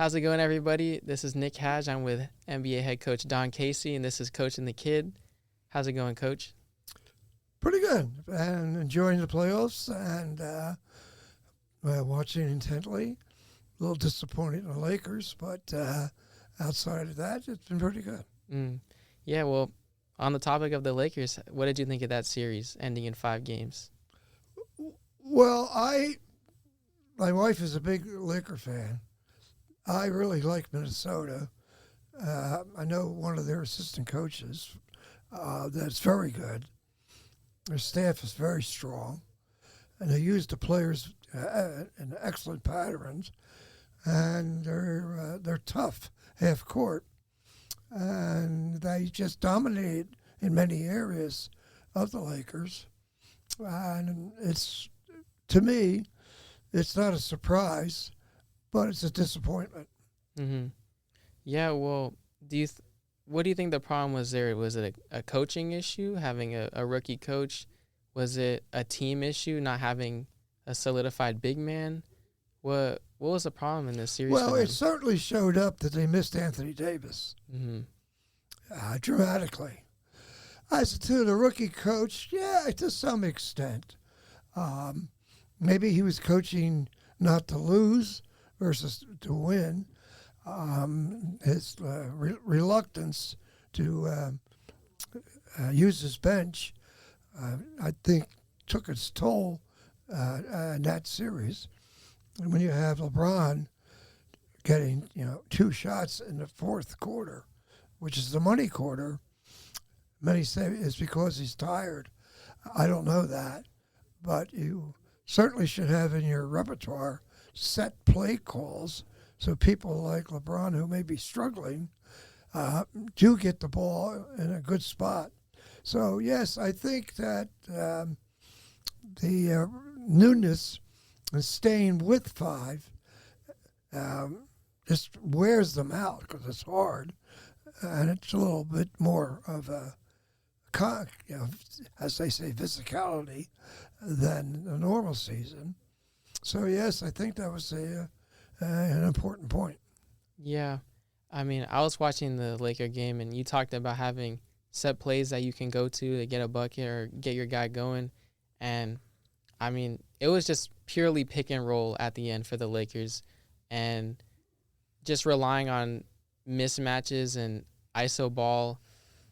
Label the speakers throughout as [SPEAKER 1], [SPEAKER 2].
[SPEAKER 1] How's it going, everybody? This is Nick Hadge. I'm with NBA head coach Don Casey, and this is Coaching the Kid. How's it going, Coach?
[SPEAKER 2] Pretty good, and enjoying the playoffs and watching intently. A little disappointed in the Lakers, but outside of that, it's been pretty good.
[SPEAKER 1] Yeah, well, on the topic of the Lakers, what did you think of that series ending in 5 games?
[SPEAKER 2] Well, my wife is a big Laker fan. I really like Minnesota. I know one of their assistant coaches that's very good. Their staff is very strong, and they use the players in excellent patterns, and they're tough half court, and they just dominate in many areas of the Lakers, and to me, it's not a surprise, but it's a disappointment.
[SPEAKER 1] Mm-hmm. Yeah, well, what do you think the problem was there? Was it a coaching issue, having a rookie coach? Was it a team issue, not having a solidified big man? What was the problem in this series?
[SPEAKER 2] Well, it certainly showed up that they missed Anthony Davis dramatically. As to the rookie coach, yeah, to some extent. Maybe he was coaching not to lose versus to win. His reluctance to use his bench, I think, took its toll in that series. And when you have LeBron getting 2 shots in the fourth quarter, which is the money quarter, many say it's because he's tired. I don't know that, but you certainly should have in your repertoire set play calls so people like LeBron, who may be struggling, do get the ball in a good spot. So, yes, I think that the newness and staying with 5 just wears them out because it's hard, and it's a little bit more of a, as they say, physicality than a normal season. So, yes, I think that was an important point.
[SPEAKER 1] Yeah. I mean, I was watching the Laker game, and you talked about having set plays that you can go to get a bucket or get your guy going. And, I mean, it was just purely pick and roll at the end for the Lakers. And just relying on mismatches and iso ball,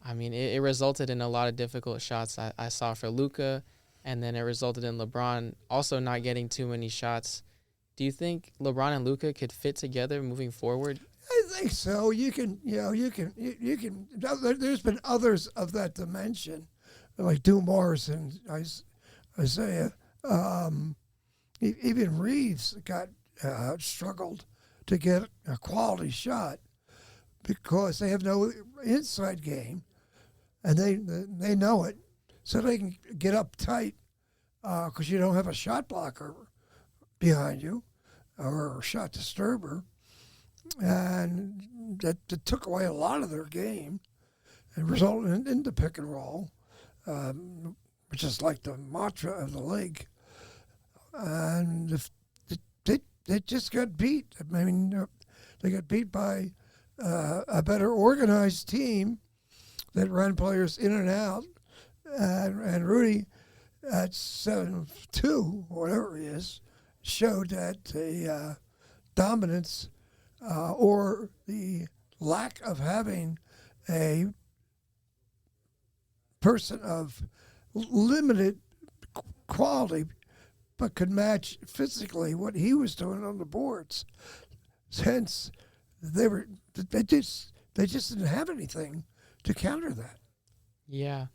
[SPEAKER 1] I mean, it resulted in a lot of difficult shots I saw for Luka, and then it resulted in LeBron also not getting too many shots. Do you think LeBron and Luka could fit together moving forward?
[SPEAKER 2] I think so. You can. There's been others of that dimension, like Dumars and Isaiah. Even Reeves got struggled to get a quality shot because they have no inside game, and they know it, so they can get up tight because you don't have a shot blocker behind you or a shot disturber, and that took away a lot of their game and resulted in the pick and roll, which is like the mantra of the league. And if they just got beat. I mean, they got beat by a better organized team that ran players in and out, and Rudy at 7-2, whatever he is, showed that the dominance or the lack of having a person of limited quality but could match physically what he was doing on the boards. Hence, they just didn't have anything to counter that.
[SPEAKER 1] Yeah.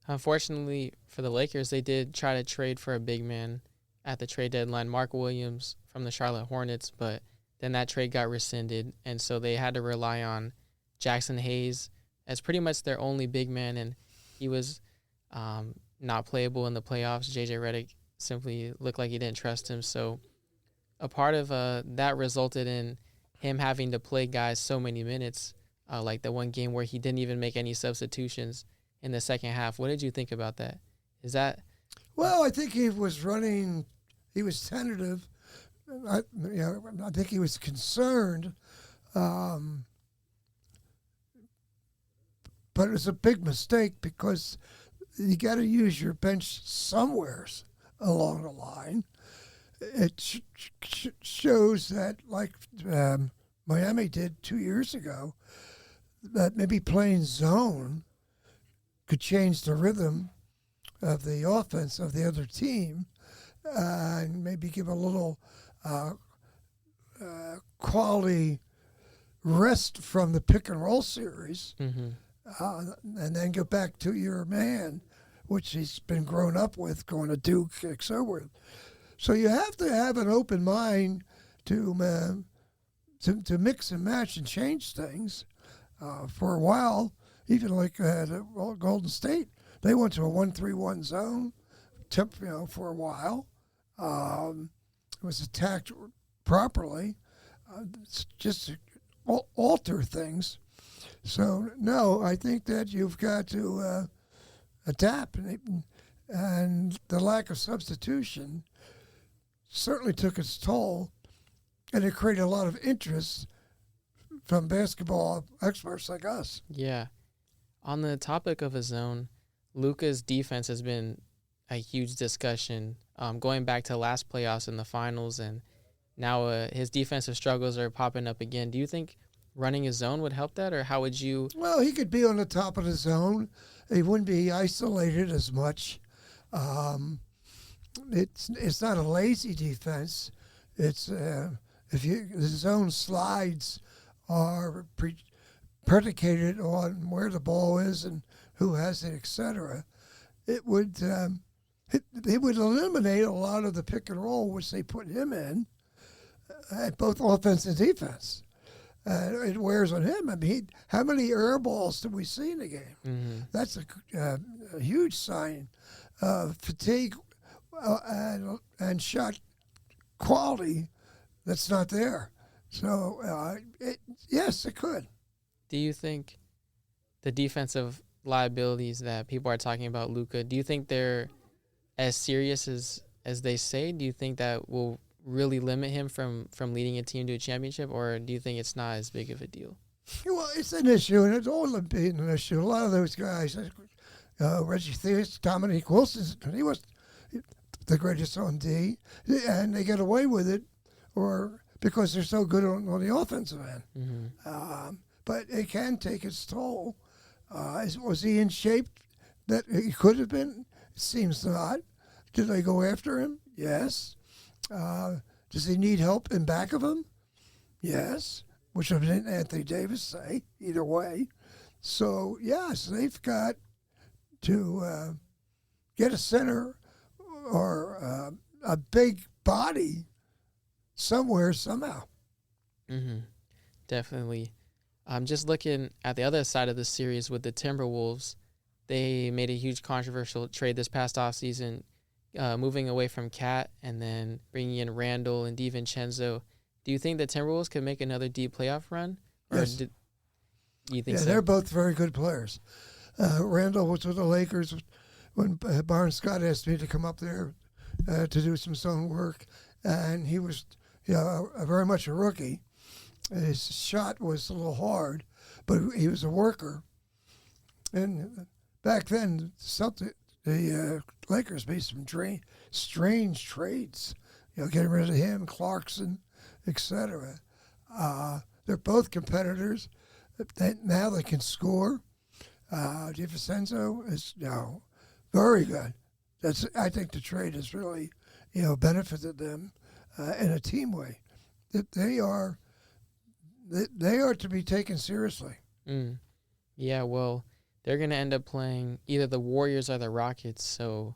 [SPEAKER 1] Unfortunately for the Lakers, they did try to trade for a big man at the trade deadline, Mark Williams from the Charlotte Hornets, but then that trade got rescinded, and so they had to rely on Jackson Hayes as pretty much their only big man, and he was not playable in the playoffs. J.J. Redick simply looked like he didn't trust him, so a part of that resulted in him having to play guys so many minutes, like the one game where he didn't even make any substitutions in the second half. What did you think about that? Is that...
[SPEAKER 2] Well, I think he was tentative I think he was concerned, um, but it was a big mistake because you got to use your bench somewheres along the line. It shows that, like Miami did 2 years ago, that maybe playing zone could change the rhythm of the offense of the other team and maybe give a little quality rest from the pick and roll series, and then go back to your man, which he's been grown up with, going to Duke, and so forth. So you have to have an open mind to mix and match and change things. For a while, even like Golden State, they went to a 1-3-1 zone, for a while. It was attacked properly. It's just to alter things. So no, I think that you've got to adapt, and the lack of substitution certainly took its toll, and it created a lot of interest from basketball experts like us.
[SPEAKER 1] Yeah. On the topic of a zone, Luka's defense has been a huge discussion, going back to last playoffs in the finals, and now his defensive struggles are popping up again. Do you think running a zone would help that, or how would you?
[SPEAKER 2] Well, he could be on the top of the zone. He wouldn't be isolated as much. It's not a lazy defense. It's if the zone slides are predicated on where the ball is and who has it, etc. It would eliminate a lot of the pick and roll which they put him in, at both offense and defense. It wears on him. I mean, how many air balls did we see in the game?
[SPEAKER 1] Mm-hmm.
[SPEAKER 2] That's a huge sign of fatigue and shot quality that's not there. So, yes, it could.
[SPEAKER 1] Do you think the defensive liabilities that people are talking about Luka, do you think they're as serious as they say? Do you think that will really limit him from leading a team to a championship, or do you think it's not as big of a deal?
[SPEAKER 2] Well, it's an issue, and it's always been an issue. A lot of those guys, Reggie Theus, Dominique Wilson, he was the greatest on D, and they get away with it, or because they're so good on the offensive end.
[SPEAKER 1] Mm-hmm.
[SPEAKER 2] But it can take its toll. Was he in shape that he could have been? It seems not. Did they go after him? Yes. Does he need help in back of him? Yes. Which didn't Anthony Davis say? Either way. So, yes, they've got to get a center or a big body somewhere, somehow.
[SPEAKER 1] Mm-hmm. Definitely. I'm just looking at the other side of the series with the Timberwolves. They made a huge controversial trade this past offseason, moving away from Cat and then bringing in Randall and DiVincenzo. Do you think the Timberwolves could make another deep playoff run? Or
[SPEAKER 2] Yes.
[SPEAKER 1] You think so?
[SPEAKER 2] They're both very good players. Randall was with the Lakers when Byron Scott asked me to come up there to do some zone work, and he was very much a rookie. His shot was a little hard, but he was a worker. And back then, the Lakers made some strange trades, getting rid of him, Clarkson, etc. They're both competitors. Now they can score. DiVincenzo is very good. I think the trade has really benefited them in a team way. They are to be taken seriously.
[SPEAKER 1] Yeah, well, they're going to end up playing either the Warriors or the Rockets. So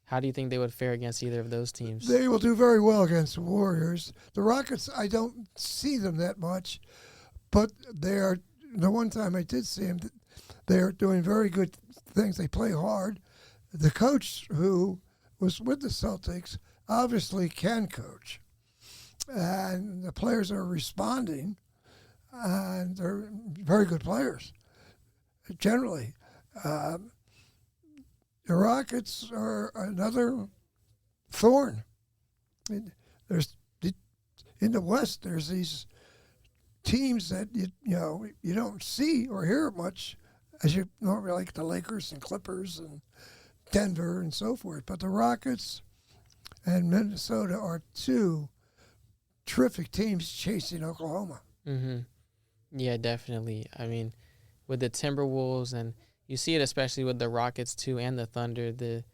[SPEAKER 1] how do you think they would fare against either of those teams?
[SPEAKER 2] They will do very well against the Warriors. The Rockets, I don't see them that much, but they are. The one time I did see them, they are doing very good things. They play hard. The coach who was with the Celtics obviously can coach, and the players are responding, and they're very good players. Generally, the Rockets are another thorn. There's in the West, there's these teams that you don't see or hear much, as you normally like the Lakers and Clippers and Denver and so forth. But the Rockets and Minnesota are two terrific teams chasing Oklahoma.
[SPEAKER 1] Mm-hmm. Yeah, definitely. I mean, with the Timberwolves, and you see it especially with the Rockets too, and the Thunder. The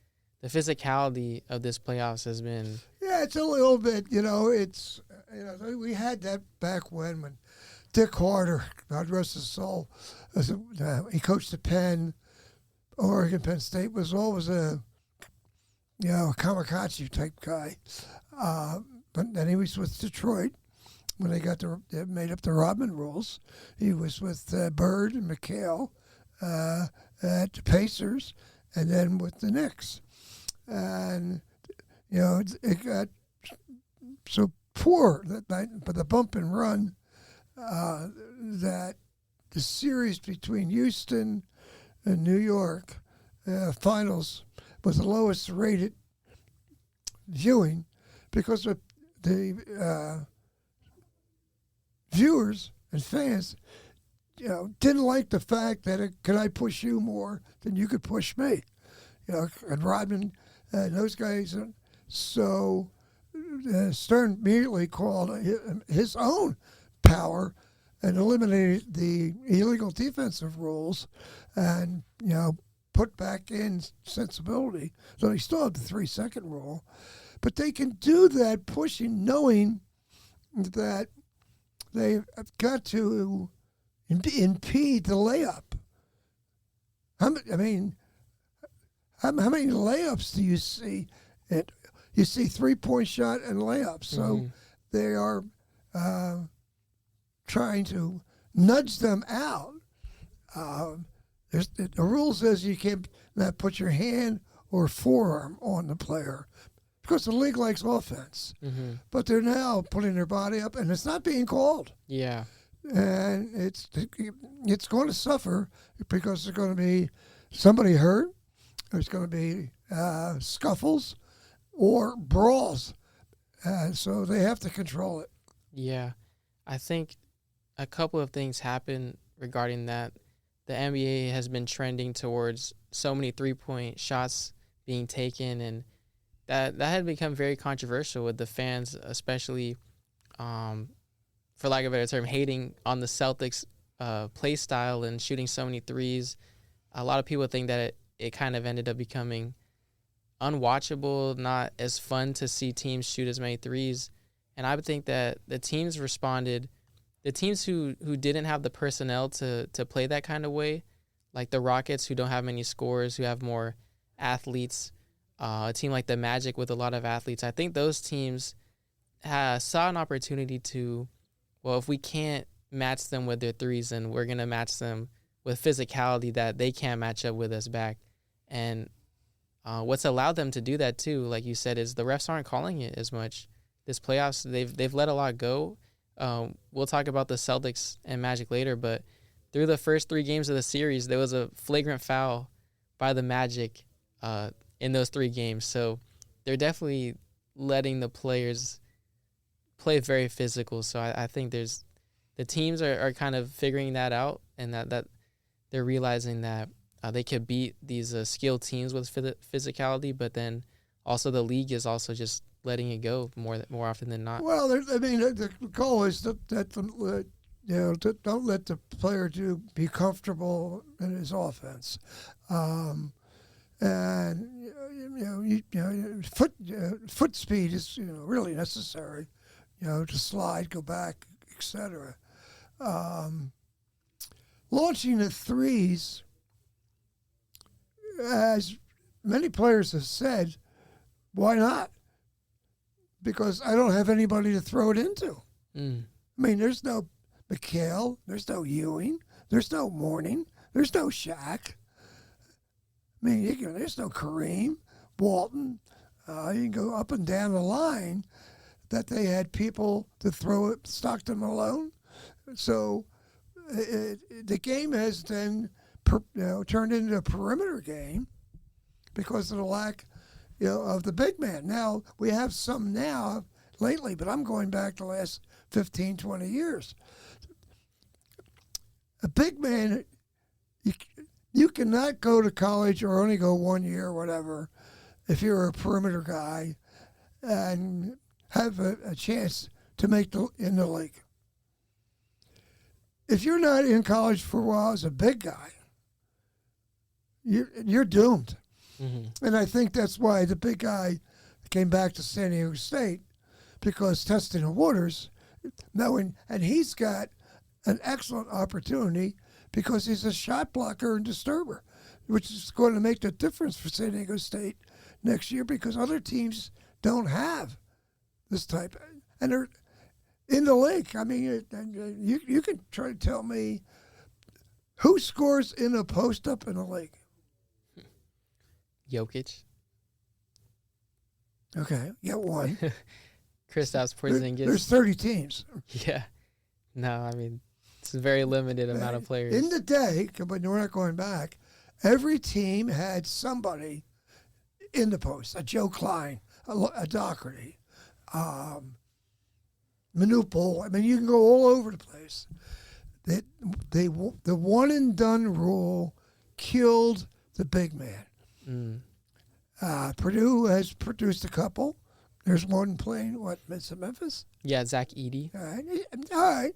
[SPEAKER 1] physicality of this playoffs has been.
[SPEAKER 2] Yeah, it's a little bit. It's we had that back when Dick Carter, God rest his soul, he coached at Penn, Oregon, Penn State, was always a kamikaze type guy. But then he was with Detroit when they made up the Rodman rules. He was with Bird and McHale at the Pacers, and then with the Knicks. And it got so poor that night, but the bump and run that the series between Houston and New York finals was the lowest rated viewing because of the viewers and fans didn't like the fact that could I push you more than you could push me, and Rodman and those guys. So Stern immediately called his own power and eliminated the illegal defensive rules and put back in sensibility. So they still have the 3-second rule, but they can do that pushing, knowing that they've got to impede the layup. How many layups do you see? You see 3-point shot and layups. So they are trying to nudge them out. The rule says you can't not put your hand or forearm on the player because the league likes offense. Mm-hmm. But they're now putting their body up, and it's not being called.
[SPEAKER 1] Yeah.
[SPEAKER 2] And it's going to suffer because there's going to be somebody hurt. There's going to be scuffles or brawls. So they have to control it.
[SPEAKER 1] Yeah. I think a couple of things happen regarding that. The NBA has been trending towards so many 3-point shots being taken, and that had become very controversial with the fans, especially, for lack of a better term, hating on the Celtics' play style and shooting so many threes. A lot of people think that it kind of ended up becoming unwatchable, not as fun to see teams shoot as many threes. And I would think that the teams responded. The teams who didn't have the personnel to play that kind of way, like the Rockets, who don't have many scorers, who have more athletes, a team like the Magic with a lot of athletes, I think those teams saw an opportunity to, well, if we can't match them with their threes, then we're going to match them with physicality that they can't match up with us back. And what's allowed them to do that, too, like you said, is the refs aren't calling it as much. This playoffs, they've let a lot go. We'll talk about the Celtics and Magic later, but through the first 3 games of the series, there was a flagrant foul by the Magic in those 3 games. So they're definitely letting the players play very physical. So I think the teams are kind of figuring that out, and that they're realizing that they could beat these skilled teams with physicality, but then also the league is also just letting it go more often than not.
[SPEAKER 2] Well, the goal is that don't let the player be comfortable in his offense, and foot speed is really necessary, to slide, go back, etc. Launching the threes, as many players have said, why not? Because I don't have anybody to throw it into. I mean, there's no McHale, there's no Ewing, there's no Mourning, there's no Shaq. I mean, there's no Kareem, Walton. You can go up and down the line that they had people to throw it, Stockton Malone. So the game has then turned into a perimeter game because of the lack of the big man. Now, we have some now lately, but I'm going back the last 15, 20 years. A big man, you cannot go to college or only go 1 year or whatever if you're a perimeter guy and have a chance to make in the league. If you're not in college for a while as a big guy, you're doomed. Mm-hmm. And I think that's why the big guy came back to San Diego State, because testing the waters, knowing, and he's got an excellent opportunity because he's a shot blocker and disturber, which is going to make the difference for San Diego State next year, because other teams don't have this type. And they're in the league. I mean, you can try to tell me who scores in a post-up in the league.
[SPEAKER 1] Jokic.
[SPEAKER 2] Okay, get one.
[SPEAKER 1] Kristaps Porzingis.
[SPEAKER 2] There's 30 teams.
[SPEAKER 1] Yeah. No, I mean, it's a very limited amount of players.
[SPEAKER 2] In the day, but we're not going back, every team had somebody in the post. A Joe Klein, a Doherty, Manute. I mean, you can go all over the place. The one-and-done rule killed the big man. Purdue has produced a couple. There's one playing, Memphis?
[SPEAKER 1] Yeah, Zach Edey.
[SPEAKER 2] All right.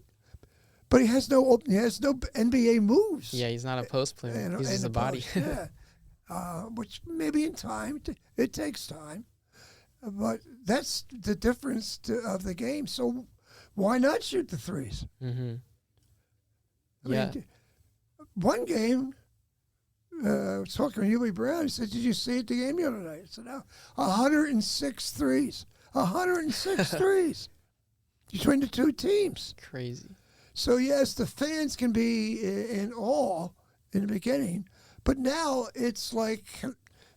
[SPEAKER 2] But he has no NBA moves.
[SPEAKER 1] Yeah, he's not a post player. He's just a body.
[SPEAKER 2] Which maybe in time, it takes time. But that's the difference of the game. So why not shoot the threes?
[SPEAKER 1] Mm-hmm.
[SPEAKER 2] I mean, one game, I was talking to Huey Brown. He said, "Did you see it the game the other night?" I said, "No, 106 threes. 106 threes between the two teams.
[SPEAKER 1] Crazy."
[SPEAKER 2] So, yes, the fans can be in awe in the beginning, but now it's like,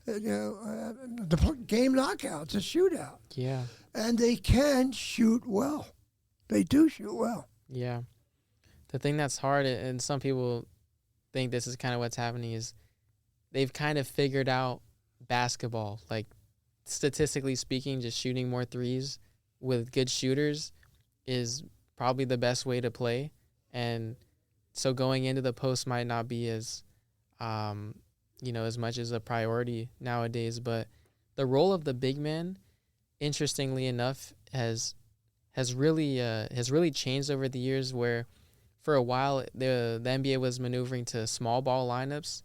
[SPEAKER 2] the game knockout, it's a shootout.
[SPEAKER 1] Yeah.
[SPEAKER 2] And they can shoot well. They do shoot well.
[SPEAKER 1] Yeah. The thing that's hard, and some people think this is kind of what's happening, is they've kind of figured out basketball. Like, statistically speaking, just shooting more threes with good shooters is probably the best way to play. And so going into the post might not be as, as much as a priority nowadays. But the role of the big man, interestingly enough, has really changed over the years, where for a while the NBA was maneuvering to small ball lineups.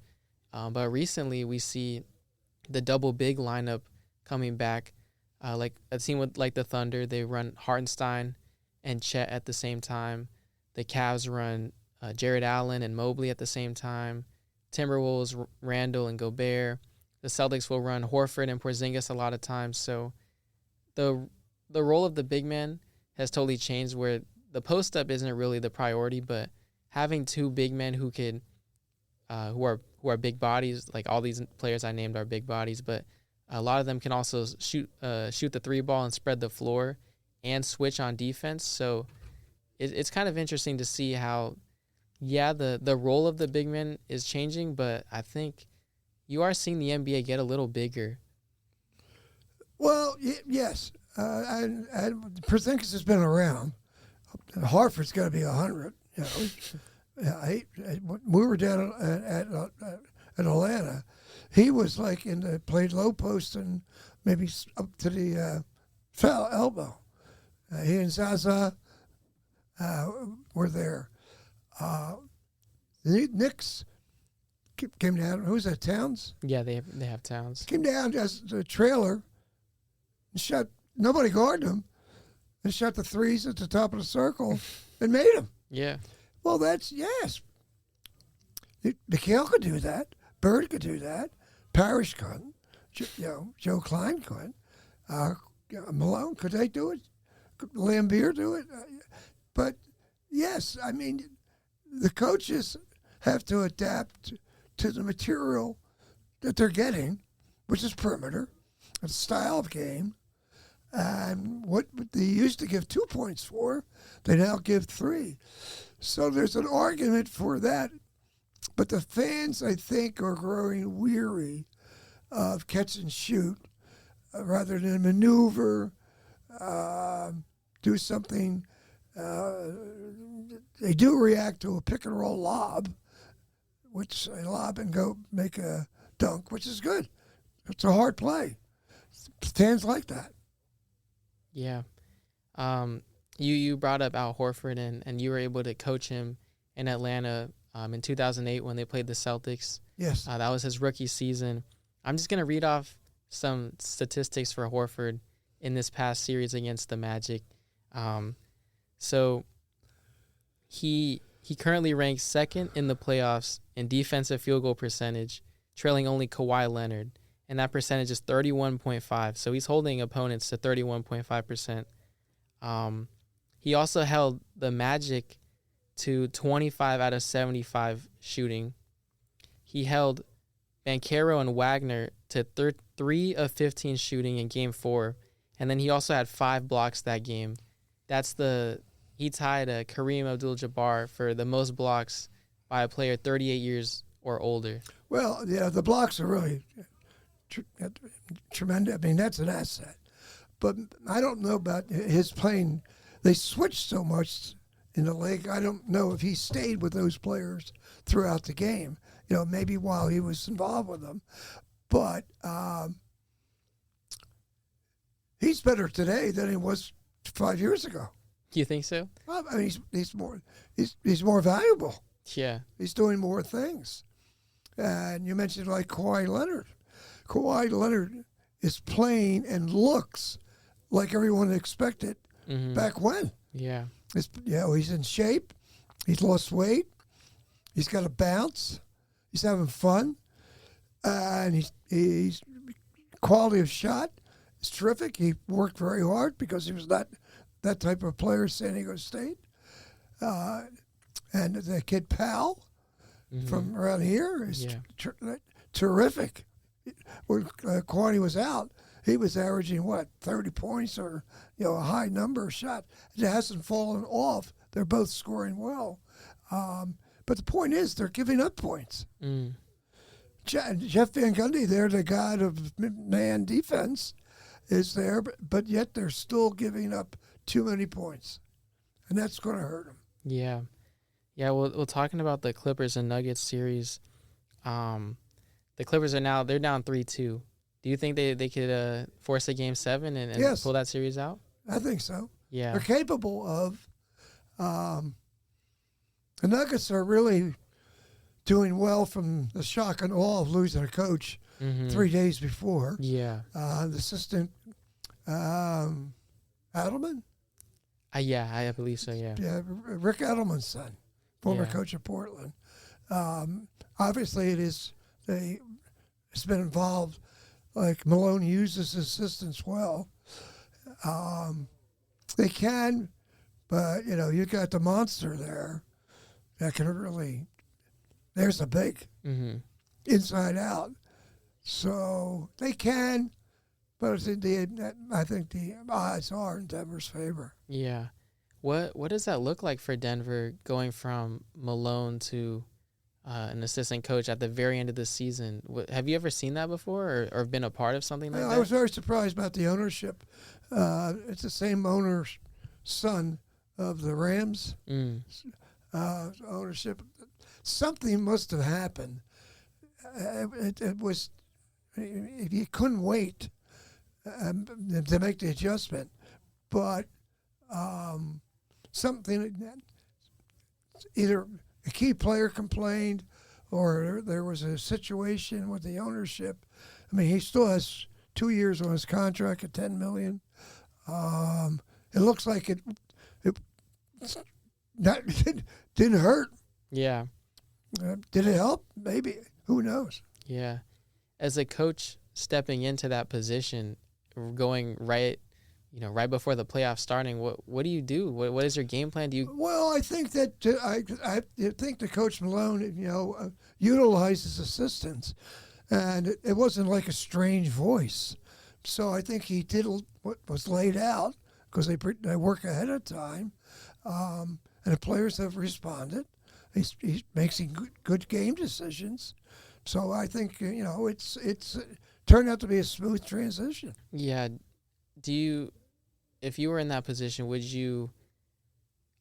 [SPEAKER 1] But recently we see the double big lineup coming back. Like a team with the Thunder, they run Hartenstein and Chet at the same time. The Cavs run Jared Allen and Mobley at the same time. Timberwolves, Randall and Gobert. The Celtics will run Horford and Porzingis a lot of times. So the role of the big man has totally changed, where the post-up isn't really the priority, but having two big men who could who are big bodies, like all these players I named are big bodies, but a lot of them can also shoot the three ball and spread the floor and switch on defense. So it's kind of interesting to see how, the role of the big man is changing, but I think you are seeing the NBA get a little bigger.
[SPEAKER 2] Well, yes. And Porzingis has been around. Hartford's got to be 100. We were down at Atlanta. He was played low post and maybe up to the foul elbow. He and Zaza were there. The Knicks came down. Who's that? Towns?
[SPEAKER 1] Yeah, they have Towns.
[SPEAKER 2] Came down as a trailer and shot. Nobody guarded him, and shot the threes at the top of the circle and made them.
[SPEAKER 1] Yeah.
[SPEAKER 2] Well, yes. Mikhail could do that. Bird could do that. Parrish could. Joe Klein could. Malone, could they do it? Could Lambeer do it? But yes, I mean, the coaches have to adapt to the material that they're getting, which is perimeter, a style of game. And what they used to give 2 points for, they now give 3. So there's an argument for that. But the fans, I think, are growing weary of catch and shoot rather than maneuver do something. They do react to a pick and roll lob, which a lob and go make a dunk, which is good. It's a hard play. Fans like that.
[SPEAKER 1] Yeah. You brought up Al Horford, and you were able to coach him in Atlanta in 2008 when they played the Celtics.
[SPEAKER 2] Yes.
[SPEAKER 1] That was his rookie season. I'm just going to read off some statistics for Horford in this past series against the Magic. So he currently ranks second in the playoffs in defensive field goal percentage, trailing only Kawhi Leonard, and that percentage is 31.5. So he's holding opponents to 31.5%. He also held the Magic to 25 out of 75 shooting. He held Banchero and Wagner to 3 of 15 shooting in Game 4, and then he also had 5 blocks that game. He tied Kareem Abdul-Jabbar for the most blocks by a player 38 years or older.
[SPEAKER 2] Well, yeah, the blocks are really tremendous. I mean, that's an asset. But I don't know about his playing. They switched so much in the league. I don't know if he stayed with those players throughout the game. Maybe while he was involved with them. But he's better today than he was 5 years ago.
[SPEAKER 1] Do you think so?
[SPEAKER 2] Well, I mean, he's more valuable.
[SPEAKER 1] Yeah.
[SPEAKER 2] He's doing more things. And you mentioned like Kawhi Leonard. Kawhi Leonard is playing and looks like everyone expected back when.
[SPEAKER 1] Yeah.
[SPEAKER 2] He's in shape. He's lost weight. He's got a bounce. He's having fun. And he's quality of shot is terrific. He worked very hard because he was not that type of player at San Diego State. And the kid Powell from around here is terrific. When Kawhi was out, he was averaging 30 points or a high number of shots. It hasn't fallen off. They're both scoring well, but the point is they're giving up points. Jeff Van Gundy, they're the god of man defense, is there, but yet they're still giving up too many points, and that's going to hurt them.
[SPEAKER 1] Yeah. Well, talking about the Clippers and Nuggets series, the Clippers they're down 3-2. Do you think they could force a Game 7 and
[SPEAKER 2] yes,
[SPEAKER 1] pull that series out?
[SPEAKER 2] I think so.
[SPEAKER 1] Yeah.
[SPEAKER 2] They're capable of. The Nuggets are really doing well from the shock and awe of losing a coach 3 days before.
[SPEAKER 1] Yeah.
[SPEAKER 2] The assistant, Adelman?
[SPEAKER 1] I believe so, yeah.
[SPEAKER 2] Yeah, Rick Adelman's son, former coach of Portland. Obviously, it's been involved. Like Malone uses assistants well. They can, but you got the monster there that can really. There's a big inside out, so they can, but I think the odds are in Denver's favor.
[SPEAKER 1] Yeah, what does that look like for Denver going from Malone to an assistant coach at the very end of the season? Have you ever seen that before or been a part of something like that?
[SPEAKER 2] I was very surprised about the ownership. It's the same owner's son of the Rams. Ownership. Something must have happened. It was, if you couldn't wait to make the adjustment, but something, either a key player complained or there was a situation with the ownership. I mean, he still has 2 years on his contract at $10 million. It looks like it didn't hurt.
[SPEAKER 1] Yeah.
[SPEAKER 2] Did it help? Maybe. Who knows?
[SPEAKER 1] Yeah. As a coach stepping into that position, going right before the playoffs starting, what do you do? What is your game plan?
[SPEAKER 2] Well, I think that I think the Coach Malone, utilizes assistants, and it wasn't like a strange voice. So I think he did what was laid out because they work ahead of time, and the players have responded. He's making good game decisions. So I think it's turned out to be a smooth transition.
[SPEAKER 1] Yeah. Do if you were in that position, would you?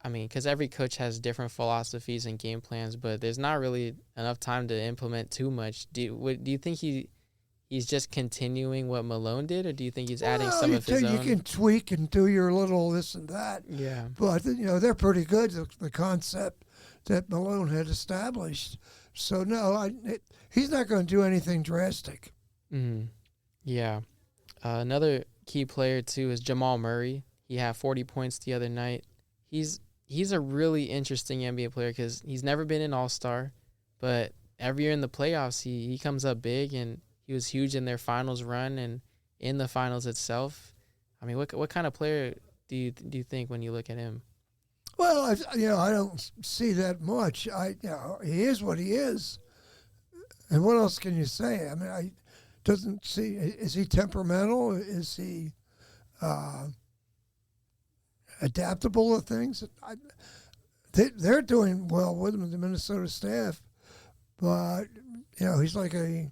[SPEAKER 1] I mean, because every coach has different philosophies and game plans, but there's not really enough time to implement too much. Do you think he's just continuing what Malone did, or do you think he's adding some of his own?
[SPEAKER 2] You can tweak and do your little this and that.
[SPEAKER 1] Yeah.
[SPEAKER 2] But, they're pretty good, the concept that Malone had established. So, no, he's not going to do anything drastic.
[SPEAKER 1] Mm-hmm. Yeah. Another key player, too, is Jamal Murray. He had 40 points the other night. He's a really interesting NBA player because he's never been an all-star, but every year in the playoffs, he comes up big, and he was huge in their finals run and in the finals itself. I mean, what kind of player do you think when you look at him?
[SPEAKER 2] Well, I don't see that much. He is what he is, and what else can you say? I mean, doesn't see. Is he temperamental? Is he adaptable to things? They're doing well with him, the Minnesota staff, but he's under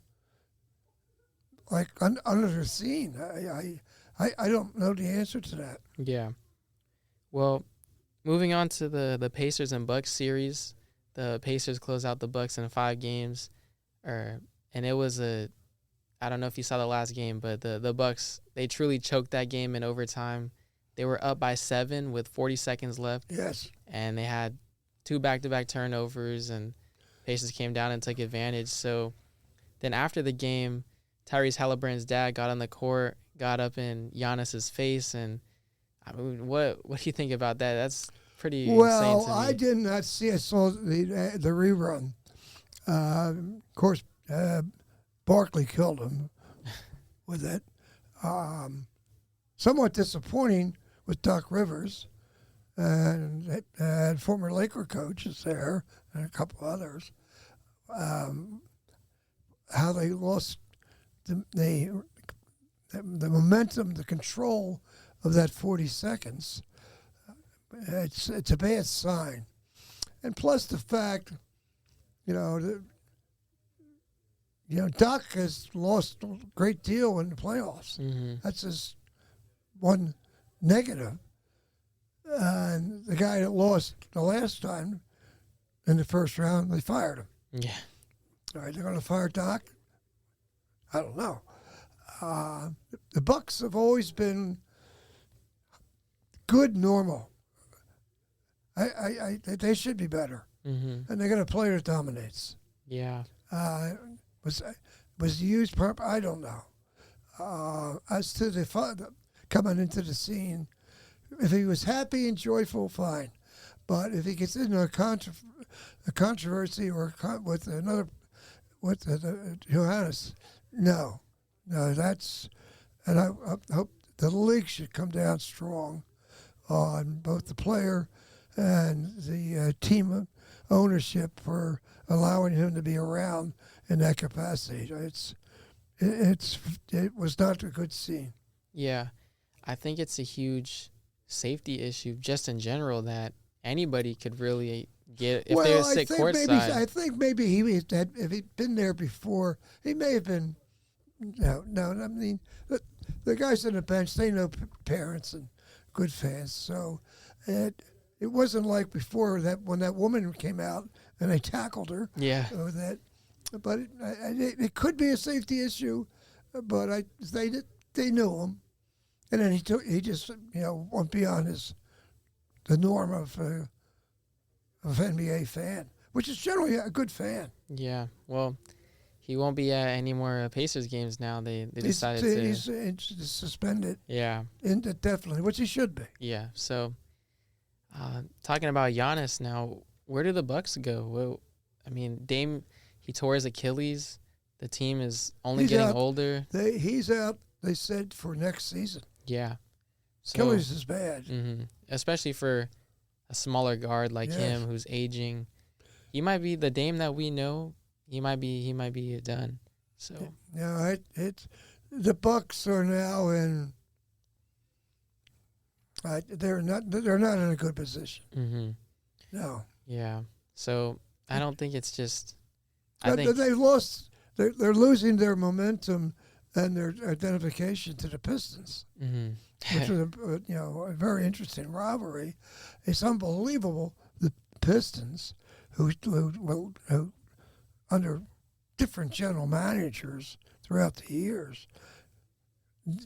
[SPEAKER 2] the scene. I don't know the answer to that.
[SPEAKER 1] Yeah. Well, moving on to the Pacers and Bucks series, the Pacers closed out the Bucks in 5 games, and it was I don't know if you saw the last game, but the Bucks, they truly choked that game in overtime. They were up by 7 with 40 seconds left.
[SPEAKER 2] Yes.
[SPEAKER 1] And they had 2 back-to-back turnovers, and Pacers came down and took advantage. So then after the game, Tyrese Halliburton's dad got on the court, got up in Giannis's face, and I mean, what do you think about that? That's pretty insane to me.
[SPEAKER 2] I did not see. I saw the rerun. Of course, Barkley killed him with it. Somewhat disappointing with Doc Rivers, and former Laker coaches there, and a couple others. How they lost the momentum, the control of that 40 seconds. It's a bad sign. And plus the fact, Doc has lost a great deal in the playoffs.
[SPEAKER 1] Mm-hmm.
[SPEAKER 2] That's his one negative. And the guy that lost the last time in the first round, they fired him.
[SPEAKER 1] Yeah.
[SPEAKER 2] All right, they're going to fire Doc? I don't know. The Bucks have always been good, normal. They should be better,
[SPEAKER 1] Mm-hmm.
[SPEAKER 2] and they're going to play that dominates.
[SPEAKER 1] Yeah.
[SPEAKER 2] Was he used proper? I don't know. As to the coming into the scene, if he was happy and joyful, fine. But if he gets into a controversy or with Johannes, no, that's, and I hope the league should come down strong on both the player and the team ownership for allowing him to be around in that capacity. It was not a good scene.
[SPEAKER 1] Yeah. I think it's a huge safety issue just in general that anybody could really get if they were sit courtside.
[SPEAKER 2] I think maybe if he'd been there before, he may have been. No. I mean, the guys on the bench, they know parents and good fans, so it wasn't like before that when that woman came out and they tackled her.
[SPEAKER 1] Yeah.
[SPEAKER 2] But it could be a safety issue, but they knew him, and then he just went beyond the norm of NBA fan, which is generally a good fan.
[SPEAKER 1] Yeah. Well, he won't be at any more Pacers games now. They decided
[SPEAKER 2] he's suspended.
[SPEAKER 1] Yeah.
[SPEAKER 2] Definitely, which he should be.
[SPEAKER 1] Yeah. So, talking about Giannis now, where do the Bucks go? Well, I mean, Dame, he tore his Achilles. The team is only getting older.
[SPEAKER 2] He's out, they said, for next season.
[SPEAKER 1] Yeah. So,
[SPEAKER 2] Achilles is bad.
[SPEAKER 1] Mm-hmm. Especially for a smaller guard like him who's aging. He might be the Dame that we know. He might be done. So
[SPEAKER 2] the Bucks are now in. They're not in a good position.
[SPEAKER 1] Mm-hmm.
[SPEAKER 2] No.
[SPEAKER 1] Yeah. So I don't think it's just.
[SPEAKER 2] They've lost. They're losing their momentum and their identification to the Pistons.
[SPEAKER 1] Mm-hmm.
[SPEAKER 2] which was a very interesting rivalry. It's unbelievable the Pistons, who under different general managers throughout the years,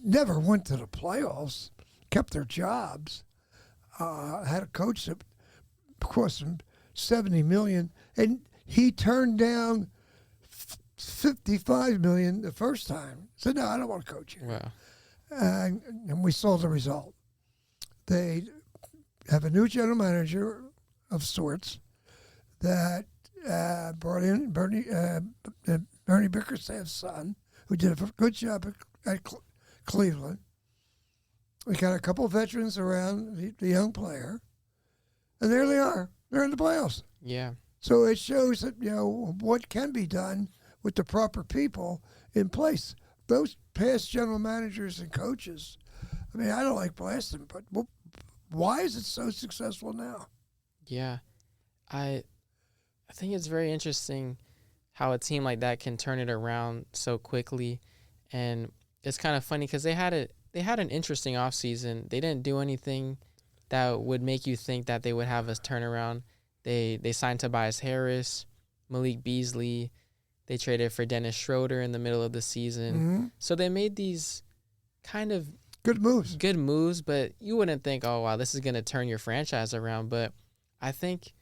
[SPEAKER 2] never went to the playoffs, kept their jobs, had a coach that cost him $70 million, and he turned down $55 million the first time. Said, no, I don't want to coach here.
[SPEAKER 1] Wow.
[SPEAKER 2] And we saw the result. They have a new general manager of sorts that brought in Bernie Bickerstaff's son, who did a good job at Cleveland. We got a couple of veterans around the young player, and there they are. They're in the playoffs.
[SPEAKER 1] Yeah.
[SPEAKER 2] So it shows that, what can be done with the proper people in place. Those past general managers and coaches, I mean, I don't like blasting, but why is it so successful now?
[SPEAKER 1] Yeah. I think it's very interesting how a team like that can turn it around so quickly. And it's kind of funny because they had an interesting offseason. They didn't do anything that would make you think that they would have a turnaround. They signed Tobias Harris, Malik Beasley. They traded for Dennis Schroeder in the middle of the season.
[SPEAKER 2] Mm-hmm.
[SPEAKER 1] So they made these kind of
[SPEAKER 2] good moves,
[SPEAKER 1] but you wouldn't think, oh, wow, this is going to turn your franchise around. But I think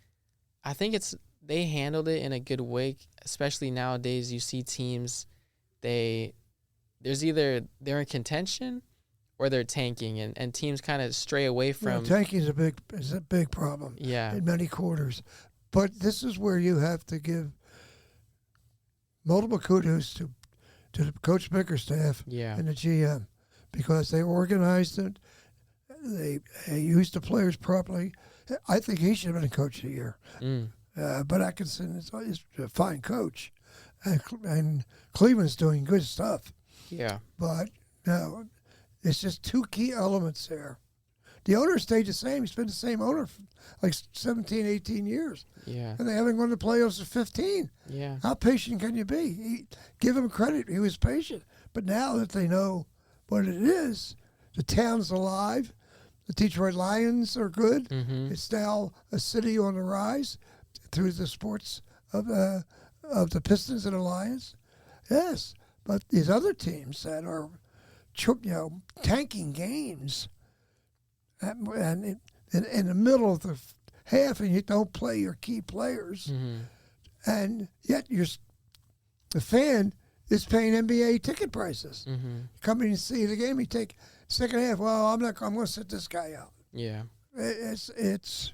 [SPEAKER 1] they handled it in a good way, especially nowadays. You see teams, they're in contention or they're tanking, and teams kind of stray away from.
[SPEAKER 2] Tanking is a big problem.
[SPEAKER 1] Yeah.
[SPEAKER 2] In many quarters, but this is where you have to give multiple kudos to the Coach Bickerstaff and the GM, because they organized it. They used the players properly. I think he should have been a coach of the year. But Atkinson is a fine coach, and Cleveland's doing good stuff.
[SPEAKER 1] Yeah.
[SPEAKER 2] But no, it's just two key elements there. The owner stayed the same. He's been the same owner for like 17, 18 years.
[SPEAKER 1] Yeah.
[SPEAKER 2] And they haven't gone to playoffs for 15.
[SPEAKER 1] Yeah.
[SPEAKER 2] How patient can you be? Give him credit. He was patient. But now that they know what it is, the town's alive. The Detroit Lions are good.
[SPEAKER 1] Mm-hmm.
[SPEAKER 2] It's now a city on the rise through the sports of the Pistons and the Lions. Yes, but these other teams that are, tanking games, and in the middle of the half, and you don't play your key players, and yet the fan is paying NBA ticket prices. Coming to see the game, you take second half. Well, I'm going to sit this guy out.
[SPEAKER 1] Yeah,
[SPEAKER 2] it's.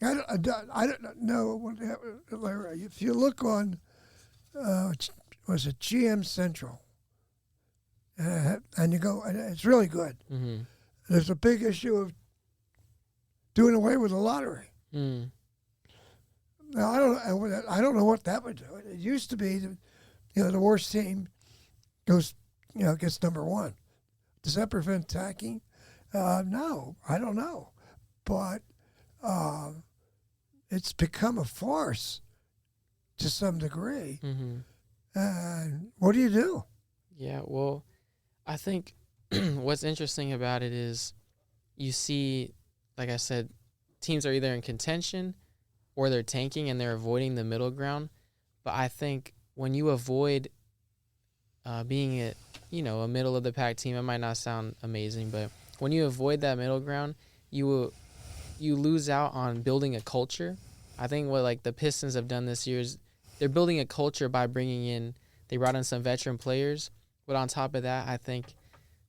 [SPEAKER 2] I don't know, Larry. If you look on, was it GM Central, and you go, and it's really good. There's a big issue of doing away with the lottery. Now I don't know what that would do. It used to be that, the worst team goes, gets number one. Does that prevent tacking? No, I don't know, but it's become a farce to some degree. And what do you do?
[SPEAKER 1] Yeah, well, I think what's interesting about it is you see, like I said, teams are either in contention or they're tanking and they're avoiding the middle ground. But I think when you avoid being a middle of the pack team, it might not sound amazing, but when you avoid that middle ground, you lose out on building a culture. I think what the Pistons have done this year is they're building a culture by they brought in some veteran players. But on top of that, I think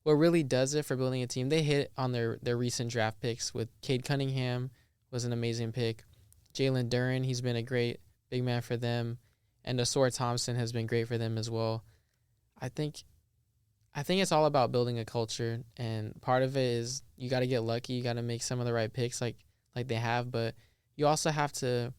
[SPEAKER 1] what really does it for building a team, they hit on their recent draft picks with Cade Cunningham was an amazing pick. Jalen Duren, he's been a great big man for them. And Asor Thompson has been great for them as well. I think it's all about building a culture, and part of it is you got to get lucky. You got to make some of the right picks like they have, but you also have to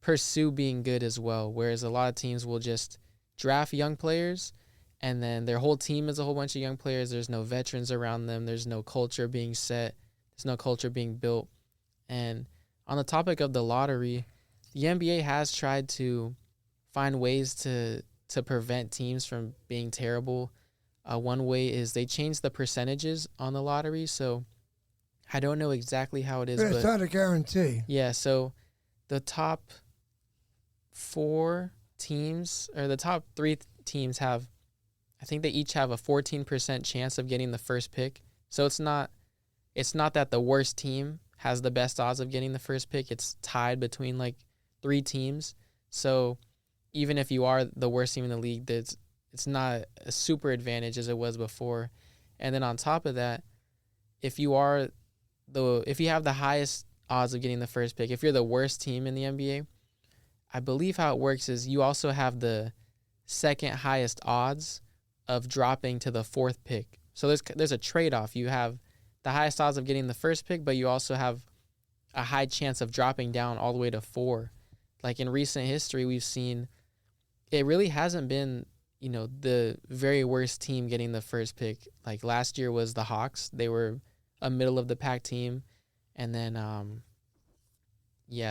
[SPEAKER 1] pursue being good as well, whereas a lot of teams will just draft young players and then their whole team is a whole bunch of young players. There's no veterans around them. There's no culture being set. There's no culture being built. And on the topic of the lottery, the NBA has tried to find ways to prevent teams from being terrible. One way is they changed the percentages on the lottery, so I don't know exactly how it is,
[SPEAKER 2] It's
[SPEAKER 1] but
[SPEAKER 2] not a guarantee.
[SPEAKER 1] yeah, so the top 4 teams, or the top 3 teams have, I think they each have a 14% chance of getting the first pick. So it's not that the worst team has the best odds of getting the first pick. It's tied between like 3 teams. So even if you are the worst team in the league, it's not a super advantage as it was before. And then on top of that, if you have the highest odds of getting the first pick, if you're the worst team in the NBA, I believe how it works is you also have the second highest odds of dropping to the 4th pick. So there's a trade-off. You have the highest odds of getting the first pick, but you also have a high chance of dropping down all the way to 4. Like in recent history, we've seen it really hasn't been, the very worst team getting the first pick. Like last year was the Hawks. They were a middle of the pack team. And then,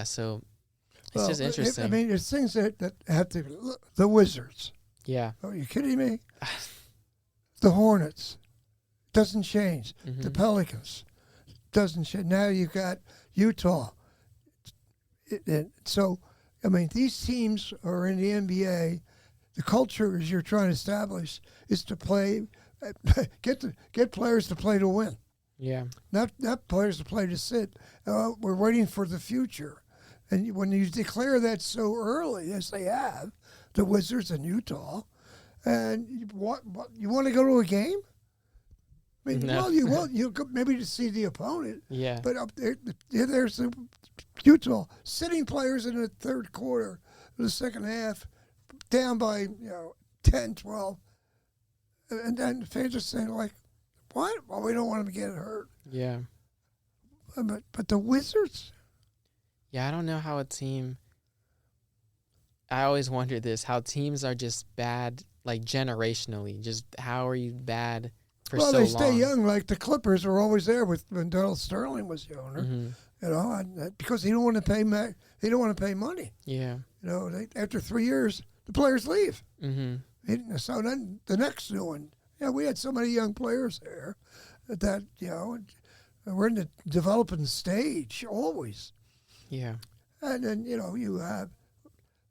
[SPEAKER 1] so it's just interesting.
[SPEAKER 2] It's things that have to, the Wizards.
[SPEAKER 1] Yeah.
[SPEAKER 2] Are you kidding me? The Hornets. Doesn't change.
[SPEAKER 1] Mm-hmm.
[SPEAKER 2] The Pelicans. Doesn't change. Now you got Utah. So, these teams are in the NBA. The culture, as you're trying to establish, is to play, get players to play to win.
[SPEAKER 1] Yeah.
[SPEAKER 2] Not players to play to sit. We're waiting for the future. And when you declare that so early, as they have, the Wizards and Utah, and you want to go to a game?
[SPEAKER 1] No.
[SPEAKER 2] Well, you go maybe to see the opponent.
[SPEAKER 1] Yeah.
[SPEAKER 2] But up there's the Utah sitting players in the third quarter, the second half, down by 10, 12, and then fans are saying like, "What? Well, we don't want them to get hurt."
[SPEAKER 1] Yeah.
[SPEAKER 2] But the Wizards.
[SPEAKER 1] Yeah, I don't know how a team. I always wondered this: how teams are just bad, like generationally. Just how are you bad for so long?
[SPEAKER 2] Well, they stay young. Like the Clippers were always there when Donald Sterling was the owner.
[SPEAKER 1] Mm-hmm.
[SPEAKER 2] Because he don't want to pay. They don't want to pay money.
[SPEAKER 1] Yeah.
[SPEAKER 2] After 3 years, the players leave.
[SPEAKER 1] Mm-hmm.
[SPEAKER 2] So then the next new one. Yeah, we had so many young players there that we're in the developing stage always.
[SPEAKER 1] Yeah.
[SPEAKER 2] And then you have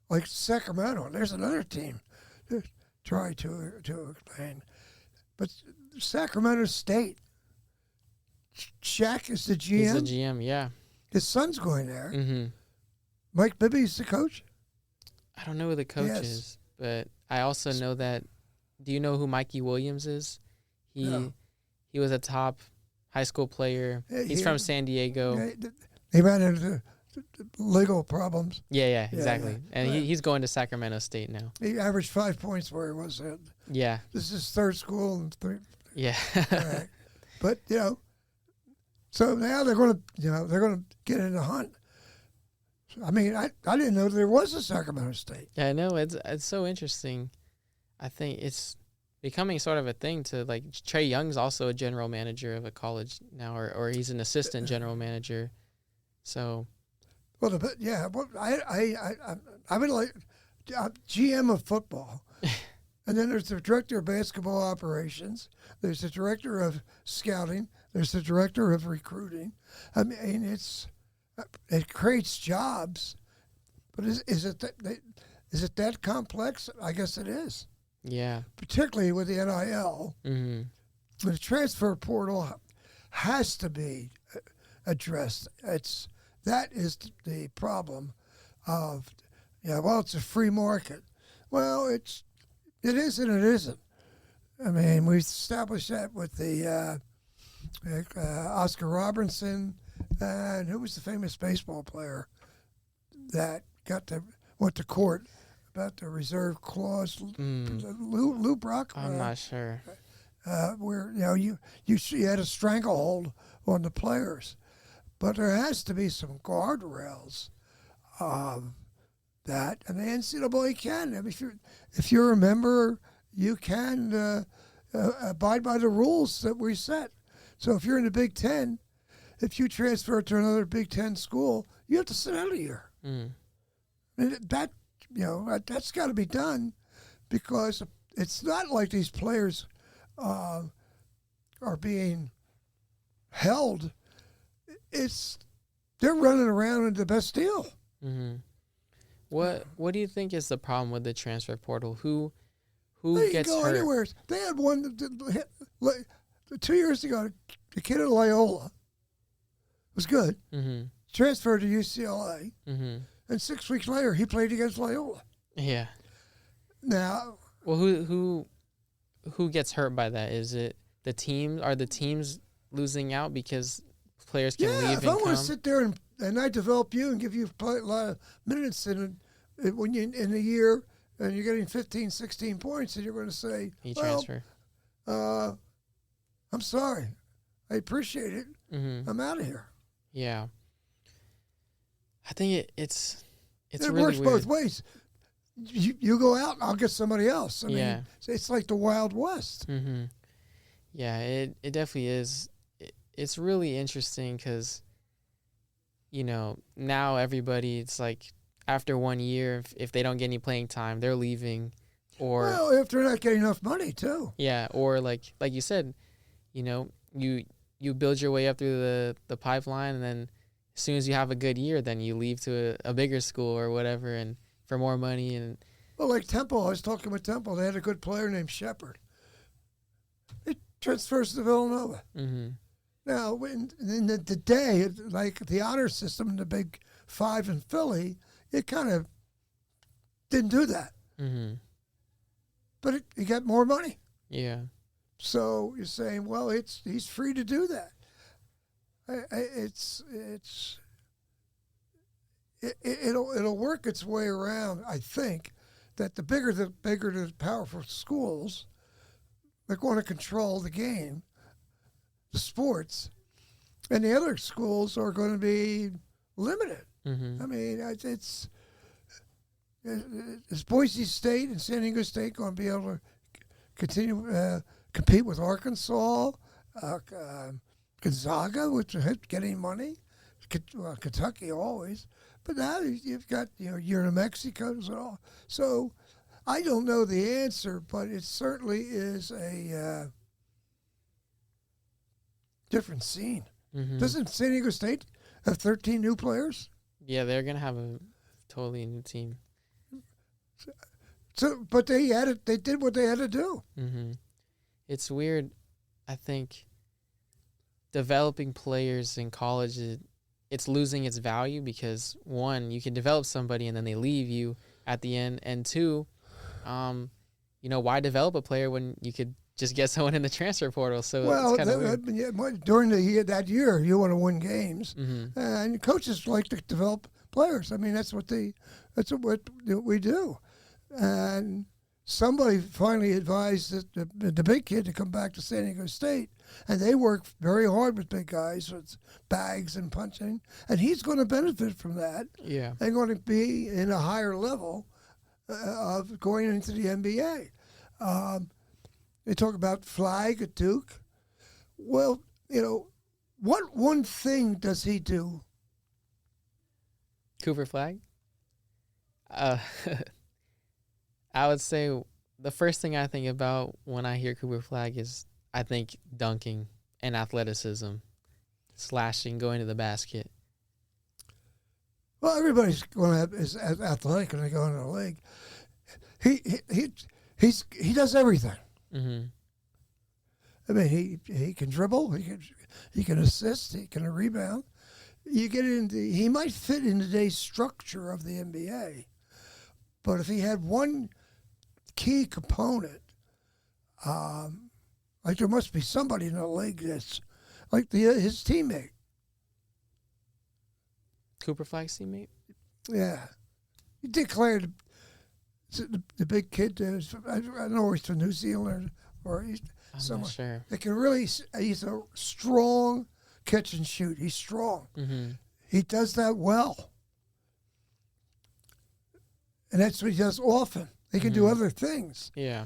[SPEAKER 2] like Sacramento. There's another team to try to explain, but Sacramento State. Shaq is the GM.
[SPEAKER 1] He's the GM. Yeah.
[SPEAKER 2] His son's going there.
[SPEAKER 1] Mm-hmm.
[SPEAKER 2] Mike Bibby's the coach.
[SPEAKER 1] I don't know who the coach is, but I also know that. Do you know who Mikey Williams is?
[SPEAKER 2] No.
[SPEAKER 1] He was a top high school player. He's from San Diego.
[SPEAKER 2] He ran into legal problems.
[SPEAKER 1] Yeah, exactly.
[SPEAKER 2] Yeah.
[SPEAKER 1] And he's going to Sacramento State now.
[SPEAKER 2] He averaged 5 points where he was at.
[SPEAKER 1] Yeah.
[SPEAKER 2] This is his third school. And
[SPEAKER 1] Yeah.
[SPEAKER 2] right. But, so now they're going to get in the hunt. I didn't know there was a Sacramento State.
[SPEAKER 1] Yeah, I know. It's so interesting. I think it's becoming sort of a thing to like Trae Young's also a general manager of a college now, or he's an assistant general manager. So,
[SPEAKER 2] well, I would like GM of football, and then there's the director of basketball operations. There's the director of scouting. There's the director of recruiting. It creates jobs, but is it that complex? I guess it is.
[SPEAKER 1] Yeah.
[SPEAKER 2] Particularly with the NIL,
[SPEAKER 1] mm-hmm.
[SPEAKER 2] the transfer portal has to be addressed. That is the problem of, it's a free market. Well, it is and it isn't. We established that with the Oscar Robertson, and who was the famous baseball player that went to court about the reserve clause? Lou Brock?
[SPEAKER 1] I'm not sure.
[SPEAKER 2] Where you had a stranglehold on the players, but there has to be some guardrails that, and the NCAA can. If you're a member, you can abide by the rules that we set. So if you're in the Big Ten, if you transfer to another Big Ten school, you have to sit out a year. That's got to be done, because it's not like these players uh, are being held, they're running around in the best deal.
[SPEAKER 1] Mm-hmm. What do you think is the problem with the transfer portal? Who
[SPEAKER 2] They
[SPEAKER 1] gets
[SPEAKER 2] can go
[SPEAKER 1] hurt?
[SPEAKER 2] anywhere. They had one 2 years ago. The kid at Loyola was good.
[SPEAKER 1] Mm-hmm.
[SPEAKER 2] Transferred to UCLA,
[SPEAKER 1] Mm-hmm.
[SPEAKER 2] and 6 weeks later he played against Loyola.
[SPEAKER 1] Yeah.
[SPEAKER 2] Now,
[SPEAKER 1] Well, who gets hurt by that? Is it the team? Are the teams losing out because players can leave
[SPEAKER 2] if
[SPEAKER 1] and
[SPEAKER 2] I want
[SPEAKER 1] come?
[SPEAKER 2] to sit there and I develop you and give you a lot of minutes when you in a year and you're getting 15, 16 points, and you're going to say,
[SPEAKER 1] He
[SPEAKER 2] well,
[SPEAKER 1] transfer.
[SPEAKER 2] I'm sorry. I appreciate it.
[SPEAKER 1] Mm-hmm.
[SPEAKER 2] I'm out of here.
[SPEAKER 1] Yeah. I think it's
[SPEAKER 2] It
[SPEAKER 1] really
[SPEAKER 2] works
[SPEAKER 1] weird.
[SPEAKER 2] both ways. You go out, I'll get somebody else. I
[SPEAKER 1] Yeah.
[SPEAKER 2] mean, it's like the Wild West.
[SPEAKER 1] Mm-hmm. Yeah, it definitely is. It's really interesting because, now everybody, it's like after 1 year, if they don't get any playing time, they're leaving. Or
[SPEAKER 2] Well, if they're not getting enough money, too.
[SPEAKER 1] yeah, or like you said, you build your way up through the pipeline, and then as soon as you have a good year, then you leave to a bigger school or whatever, and for more money. And
[SPEAKER 2] Well, like Temple, I was talking with Temple. They had a good player named Shepard. It transfers to Villanova.
[SPEAKER 1] mm-hmm.
[SPEAKER 2] Now, in the day, like the honor system in the Big Five in Philly, it kind of didn't do that.
[SPEAKER 1] Mm-hmm.
[SPEAKER 2] But you got more money.
[SPEAKER 1] Yeah.
[SPEAKER 2] So you're saying, well, he's free to do that. It'll work its way around. I think that the bigger the powerful schools, they're going to control the game, the sports, and the other schools are going to be limited.
[SPEAKER 1] Mm-hmm.
[SPEAKER 2] I mean, is Boise State and San Diego State going to be able to continue compete with Arkansas, Gonzaga, which is getting money, Kentucky always, but now you've got you're in Mexico as well. So I don't know the answer, but it certainly is a different scene.
[SPEAKER 1] Mm-hmm.
[SPEAKER 2] Doesn't San Diego State have 13 new players?
[SPEAKER 1] Yeah, they're gonna have a totally new team.
[SPEAKER 2] So, but they did what they had to do.
[SPEAKER 1] Mm-hmm. It's weird. I think developing players in college, it's losing its value because, one, you can develop somebody and then they leave you at the end, and two, why develop a player when you could just get someone in the transfer portal? So
[SPEAKER 2] Well,
[SPEAKER 1] it's kind of weird.
[SPEAKER 2] during that year, you want to win games,
[SPEAKER 1] Mm-hmm.
[SPEAKER 2] and coaches like to develop players. I mean, that's what we do. And somebody finally advised the big kid to come back to San Diego State, and they work very hard with big guys with bags and punching, and he's going to benefit from that.
[SPEAKER 1] Yeah.
[SPEAKER 2] And going to be in a higher level of going into the NBA. They talk about Flag at Duke. Well, what one thing does he do?
[SPEAKER 1] Cooper Flag? I would say the first thing I think about when I hear Cooper Flag is I think dunking and athleticism, slashing, going to the basket.
[SPEAKER 2] Well, everybody's going to is athletic when they go into the league. He does everything.
[SPEAKER 1] Mm-hmm.
[SPEAKER 2] I mean, he can dribble, he can assist, he can rebound. He might fit in today's structure of the NBA, but if he had one key component, like there must be somebody in the league that's like his teammate.
[SPEAKER 1] Cooper Flag's teammate?
[SPEAKER 2] Yeah, he declared the big kid. I don't know if he's from New Zealand or he's
[SPEAKER 1] I'm
[SPEAKER 2] somewhere.
[SPEAKER 1] not sure.
[SPEAKER 2] They can really. He's a strong catch and shoot. He's strong.
[SPEAKER 1] Mm-hmm.
[SPEAKER 2] He does that well, and that's what he does often. He can do other things.
[SPEAKER 1] Yeah.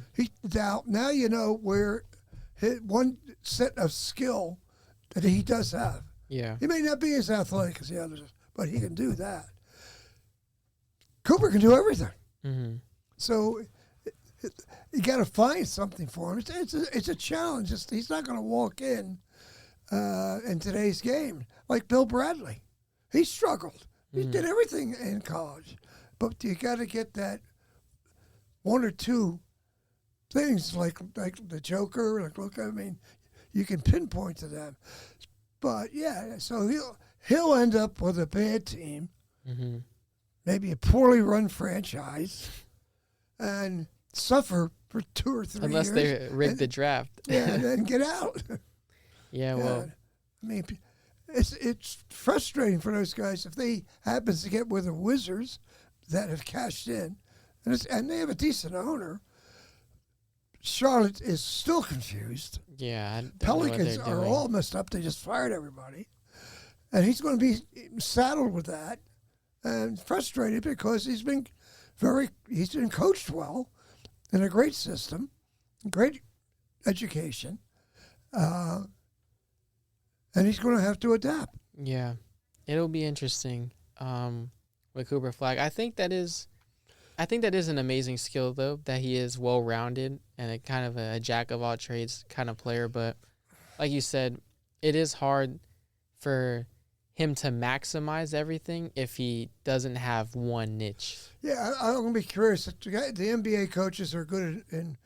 [SPEAKER 2] Now you know where one set of skill that he does have.
[SPEAKER 1] Yeah.
[SPEAKER 2] He may not be as athletic as the others, but he can do that. Cooper can do everything.
[SPEAKER 1] Mm-hmm.
[SPEAKER 2] So You got to find something for him. It's a challenge. He's not going to walk in today's game like Bill Bradley. He struggled. He did everything in college, but you got to get that one or two things like the Joker. Like, look, I mean, you can pinpoint to them. But yeah, so he'll end up with a bad team, maybe a poorly run franchise, and suffer for 2 or 3
[SPEAKER 1] unless
[SPEAKER 2] years.
[SPEAKER 1] they rig the draft.
[SPEAKER 2] Yeah, and then get out.
[SPEAKER 1] Yeah, well,
[SPEAKER 2] I mean, it's frustrating for those guys if they happens to get with the Wizards that have cashed in, and they have a decent owner. Charlotte is still confused.
[SPEAKER 1] yeah. I don't know what
[SPEAKER 2] Pelicans
[SPEAKER 1] they're
[SPEAKER 2] are
[SPEAKER 1] doing.
[SPEAKER 2] all messed up. They just fired everybody, and he's going to be saddled with that and frustrated because he's been coached well in a great system, great education. And he's going to have to adapt.
[SPEAKER 1] Yeah, it'll be interesting with Cooper Flag. I think that is an amazing skill, though, that he is well-rounded and a kind of a jack-of-all-trades kind of player. But like you said, it is hard for him to maximize everything if he doesn't have one niche.
[SPEAKER 2] Yeah, I'm going to be curious. The NBA coaches are good in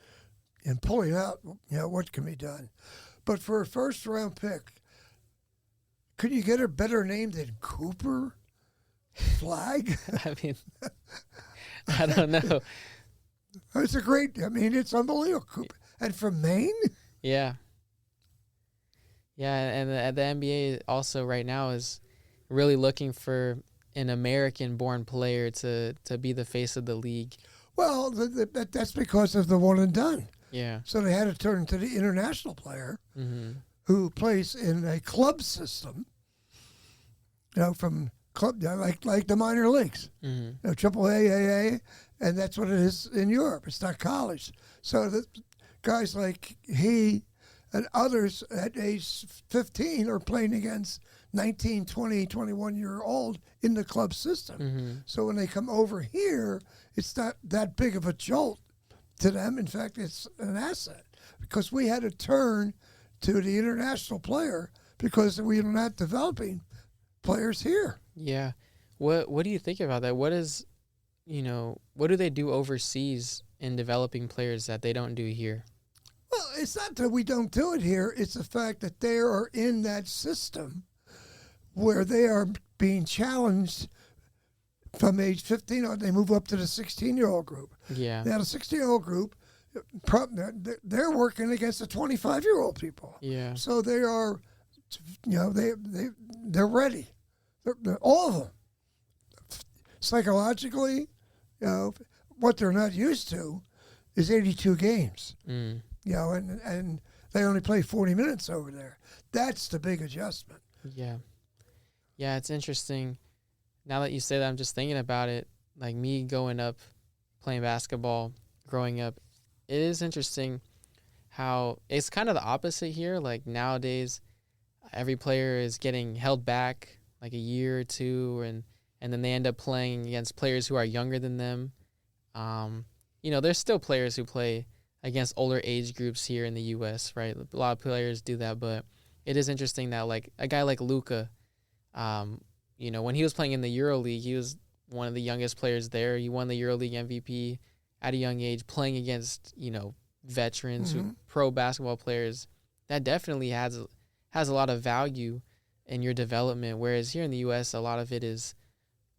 [SPEAKER 2] pulling out what can be done. But for a first-round pick, could you get a better name than Cooper Flag?
[SPEAKER 1] I mean, I don't know.
[SPEAKER 2] It's unbelievable. Cooper. And from Maine?
[SPEAKER 1] Yeah. Yeah, and the NBA also right now is really looking for an American-born player to be the face of the league.
[SPEAKER 2] Well, that's because of the one and done.
[SPEAKER 1] Yeah.
[SPEAKER 2] So they had to turn to the international player who plays in a club system, from club, like the minor leagues, Triple A, and that's what it is in Europe. It's not college. So the guys like he and others at age 15 are playing against 19, 20, 21-year-old in the club system. So when they come over here, it's not that big of a jolt to them. In fact, it's an asset because we had to turn to the international player because we are not developing players here.
[SPEAKER 1] Yeah. What do you think about that? What do they do overseas in developing players that they don't do here?
[SPEAKER 2] Well, it's not that we don't do it here. It's the fact that they are in that system where they are being challenged from age 15 on. They move up to the 16-year-old group.
[SPEAKER 1] Yeah.
[SPEAKER 2] Now, the 16-year-old group, they're working against the 25-year-old people.
[SPEAKER 1] Yeah.
[SPEAKER 2] So they are, they're ready. They're all of them. Psychologically, what they're not used to is 82 games. And they only play 40 minutes over there. That's the big adjustment.
[SPEAKER 1] Yeah. Yeah, it's interesting. Now that you say that, I'm just thinking about it. Like me going up, playing basketball, growing up, it is interesting how it's kind of the opposite here. Like nowadays, every player is getting held back like a year or two, and then they end up playing against players who are younger than them. There's still players who play against older age groups here in the U.S., right? A lot of players do that, but it is interesting that like a guy like Luka, when he was playing in the EuroLeague, he was one of the youngest players there. He won the EuroLeague MVP at a young age, playing against, veterans, pro basketball players. That definitely has a lot of value in your development, whereas here in the U.S., a lot of it is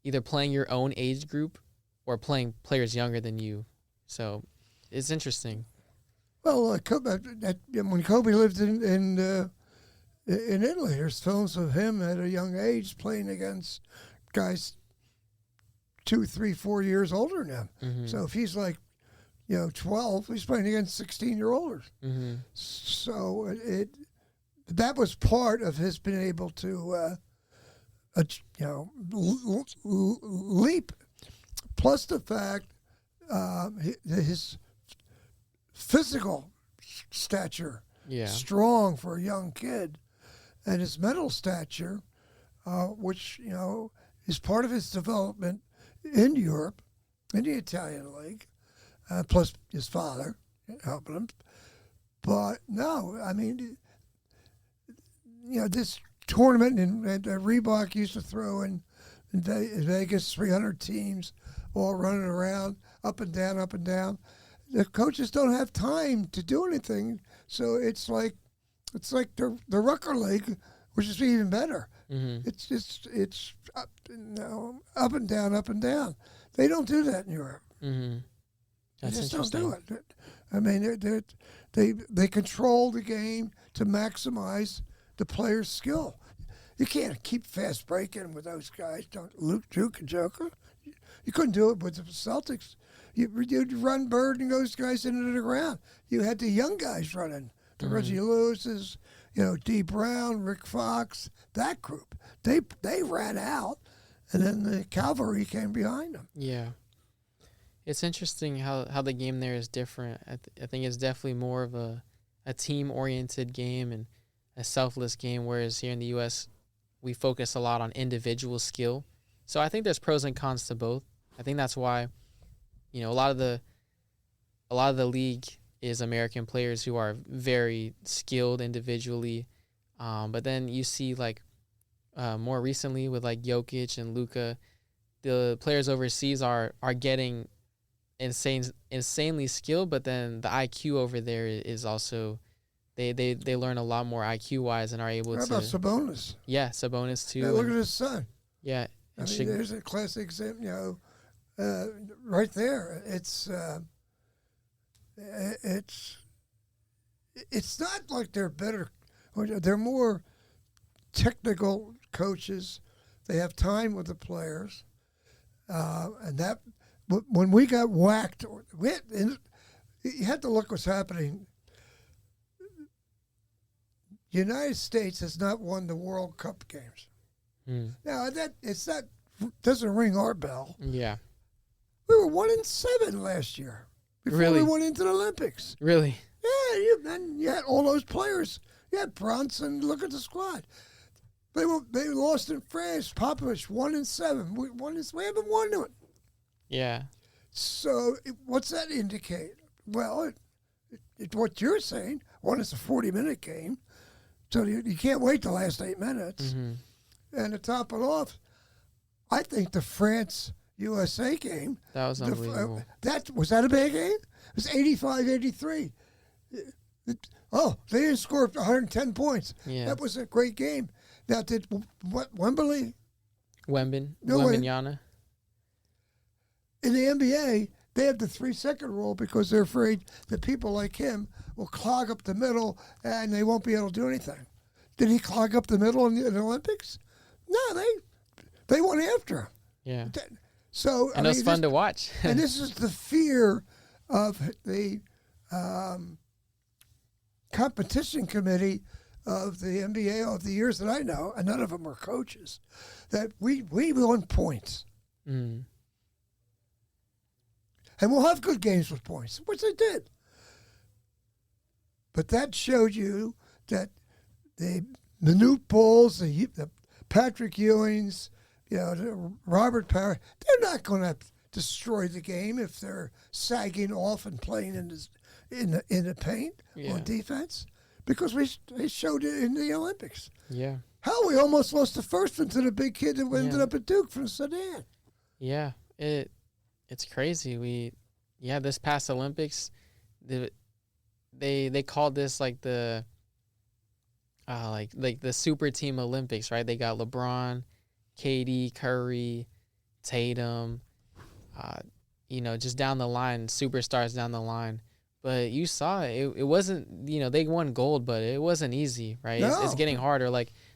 [SPEAKER 1] either playing your own age group or playing players younger than you. So it's interesting.
[SPEAKER 2] Well, when Kobe lived in Italy, there's films of him at a young age playing against guys 2, 3, 4 years older than him. So if he's 12, he's playing against 16-year-olds. So that was part of his being able to, leap. Plus the fact his physical stature, strong for a young kid, and his mental stature, which is part of his development in Europe, in the Italian league, plus his father helping him. But no, I mean, this tournament and Reebok used to throw in Vegas 300 teams all running around up and down, up and down. The coaches don't have time to do anything, so it's like the Rucker League, which is even better.
[SPEAKER 1] Mm-hmm.
[SPEAKER 2] It's up, up and down, up and down. They don't do that in Europe.
[SPEAKER 1] Mm-hmm.
[SPEAKER 2] They
[SPEAKER 1] That's
[SPEAKER 2] just don't do
[SPEAKER 1] interesting.
[SPEAKER 2] it. I mean, they control the game to maximize the player's skill. You can't keep fast breaking with those guys. Don't Luke, Duke, and Joker. You couldn't do it with the Celtics. You'd run Bird and those guys into the ground. You had the young guys running. The Reggie Lewis's, D. Brown, Rick Fox, that group. They ran out, and then the cavalry came behind them.
[SPEAKER 1] Yeah. It's interesting how the game there is different. I think it's definitely more of a team-oriented game and a selfless game, whereas here in the U.S., we focus a lot on individual skill. So I think there's pros and cons to both. I think that's why, a lot of the league is American players who are very skilled individually. But then you see more recently with Jokic and Luka, the players overseas are getting insanely skilled, but then the IQ over there is also they learn a lot more IQ wise and are able to.
[SPEAKER 2] How about Sabonis?
[SPEAKER 1] Yeah, Sabonis too.
[SPEAKER 2] Yeah, look at his son.
[SPEAKER 1] Yeah,
[SPEAKER 2] I mean, there's a classic example. Right there. It's not like they're better. They're more technical coaches. They have time with the players, and that when we got whacked, you had to look what's happening. The United States has not won the World Cup games. Now doesn't ring our bell.
[SPEAKER 1] Yeah,
[SPEAKER 2] we were 1-7 last year before
[SPEAKER 1] really?
[SPEAKER 2] we went into the Olympics.
[SPEAKER 1] Really?
[SPEAKER 2] Yeah, you had all those players. You had Bronson. Look at the squad. They lost in France. Popovich 1-7. We haven't won it.
[SPEAKER 1] Yeah.
[SPEAKER 2] So what's that indicate? Well, what you're saying. One, it's a 40-minute game, so you can't wait the last 8 minutes.
[SPEAKER 1] Mm-hmm.
[SPEAKER 2] And to top it off, I think the France-USA game.
[SPEAKER 1] That was unbelievable.
[SPEAKER 2] Was that a bad game? It was 85-83. They didn't score 110 points.
[SPEAKER 1] Yeah.
[SPEAKER 2] That was a great game. Now, did Wembley?
[SPEAKER 1] Wembenyama.
[SPEAKER 2] In the NBA, they have the 3-second rule because they're afraid that people like him will clog up the middle and they won't be able to do anything. Did he clog up the middle in the Olympics? No, they went after him.
[SPEAKER 1] Yeah.
[SPEAKER 2] So
[SPEAKER 1] and it was fun to watch.
[SPEAKER 2] And this is the fear of the competition committee of the NBA of the years that I know, and none of them were coaches, that we won points.
[SPEAKER 1] Mm.
[SPEAKER 2] And we'll have good games with points, which they did. But that showed you that the Manute Bulls, the Patrick Ewings, the Robert Parrish, they're not going to destroy the game if they're sagging off and playing in the paint on defense, because they showed it in the Olympics.
[SPEAKER 1] Yeah.
[SPEAKER 2] How we almost lost the first one to the big kid that ended up at Duke from Sudan.
[SPEAKER 1] Yeah, it's crazy. This past Olympics, they called this the the super team Olympics, right? They got LeBron, KD, Curry, Tatum, just down the line, superstars down the line. But you saw it wasn't, they won gold, but it wasn't easy, right?
[SPEAKER 2] No.
[SPEAKER 1] It's getting harder.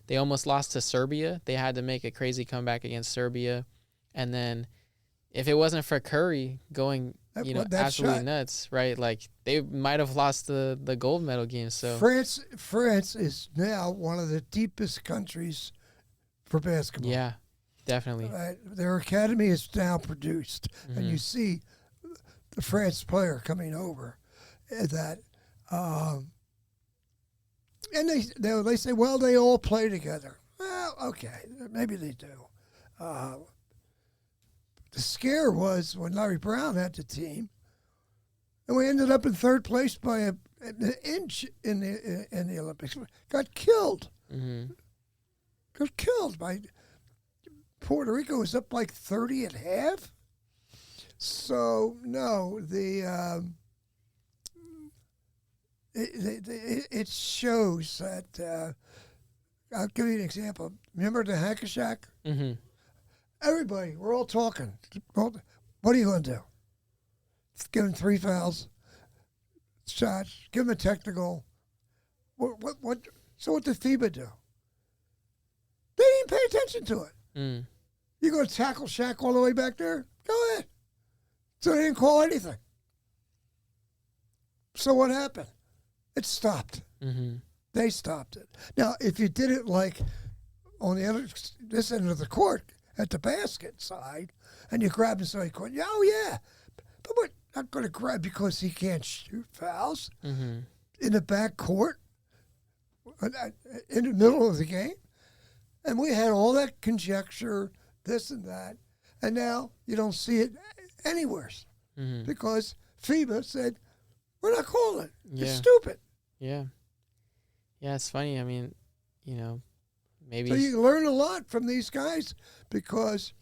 [SPEAKER 1] They almost lost to Serbia. They had to make a crazy comeback against Serbia. And then if it wasn't for Curry going, absolutely nuts, right? They might have lost the gold medal game. So
[SPEAKER 2] France is now one of the deepest countries for basketball.
[SPEAKER 1] Yeah, definitely.
[SPEAKER 2] Their academy is now produced, and you see the France player coming over. That, and they say, well, they all play together. Well, okay, maybe they do. The scare was when Larry Brown had the team. and we ended up in third place by an inch in the Olympics. Got killed.
[SPEAKER 1] Mm-hmm.
[SPEAKER 2] Got killed by Puerto Rico. Was up like 30 at half. So no, it shows that. I'll give you an example. Remember the hack a shack?
[SPEAKER 1] Mm-hmm.
[SPEAKER 2] Everybody, we're all talking. What are you going to do? Give him 3 fouls, shots, give him a technical. What? So what did FIBA do? They didn't pay attention to it.
[SPEAKER 1] Mm.
[SPEAKER 2] You going to tackle Shaq all the way back there? Go ahead. So they didn't call anything. So what happened? It stopped.
[SPEAKER 1] Mm-hmm.
[SPEAKER 2] They stopped it. Now, if you did it like on this end of the court at the basket side, and you grabbed inside court, oh yeah, but we're not going to grab because he can't shoot fouls
[SPEAKER 1] Mm-hmm.
[SPEAKER 2] in the back court in the middle of the game, and we had all that conjecture, this and that, and now you don't see it anywhere
[SPEAKER 1] Mm-hmm.
[SPEAKER 2] because FIBA said we're not calling it.
[SPEAKER 1] Yeah.
[SPEAKER 2] It's stupid.
[SPEAKER 1] Yeah. Yeah, it's funny. I mean, maybe.
[SPEAKER 2] So you learn a lot from these guys because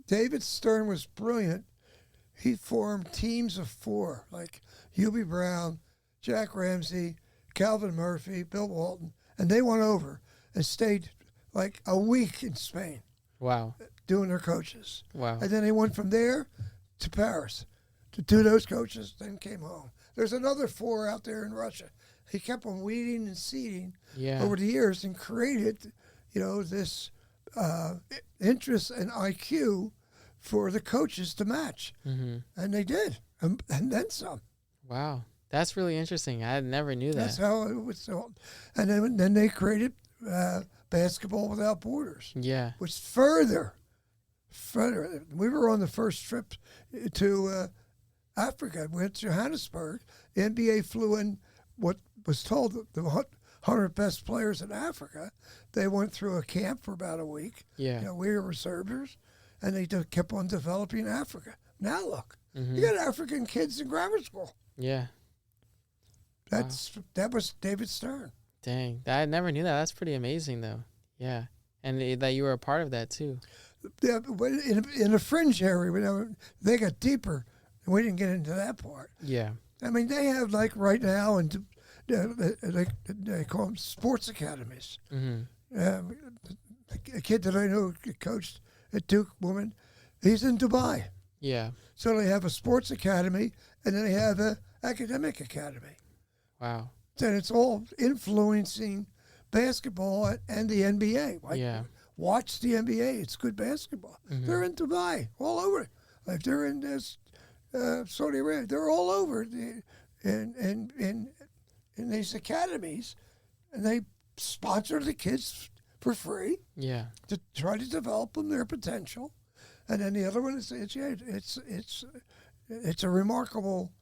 [SPEAKER 2] David Stern was brilliant. He formed teams of 4, like Hubie Brown, Jack Ramsey, Calvin Murphy, Bill Walton, and they went over and stayed like a week in Spain.
[SPEAKER 1] Wow.
[SPEAKER 2] Doing their coaches.
[SPEAKER 1] Wow.
[SPEAKER 2] And then they went from there to Paris to do those coaches, then came home. There's another 4 out there in Russia. He kept on weeding and seeding over the years and created, this interest and IQ for the coaches to match.
[SPEAKER 1] Mm-hmm.
[SPEAKER 2] And they did, and then some.
[SPEAKER 1] Wow. That's really interesting. I never knew that.
[SPEAKER 2] That's how it was. And then they created Basketball Without Borders.
[SPEAKER 1] Yeah.
[SPEAKER 2] Which further, we were on the first trip to Africa. We went to Johannesburg. The NBA flew in what was told the 100 best players in Africa. They went through a camp for about a week.
[SPEAKER 1] Yeah.
[SPEAKER 2] We were reservists, and they kept on developing Africa. Now look,
[SPEAKER 1] Mm-hmm.
[SPEAKER 2] you got African kids in grammar school.
[SPEAKER 1] Yeah.
[SPEAKER 2] That was David Stern.
[SPEAKER 1] Dang. I never knew that. That's pretty amazing, though. Yeah. And that you were a part of that, too.
[SPEAKER 2] Yeah, but in a fringe area, they got deeper, and we didn't get into that part.
[SPEAKER 1] Yeah.
[SPEAKER 2] I mean, they have, like, right now, and they call them sports academies.
[SPEAKER 1] Mm-hmm.
[SPEAKER 2] A kid that I know coached at Duke woman, he's in Dubai.
[SPEAKER 1] Yeah.
[SPEAKER 2] So they have a sports academy, and then they have an academic academy.
[SPEAKER 1] Wow.
[SPEAKER 2] And it's all influencing basketball and the NBA. Like,
[SPEAKER 1] Yeah.
[SPEAKER 2] watch the NBA. It's good basketball.
[SPEAKER 1] Mm-hmm.
[SPEAKER 2] They're in Dubai, all over. Like they're in this Saudi Arabia. They're all over in these academies, and they sponsor the kids for free.
[SPEAKER 1] Yeah.
[SPEAKER 2] To try to develop them their potential, and then the other one is it's a remarkable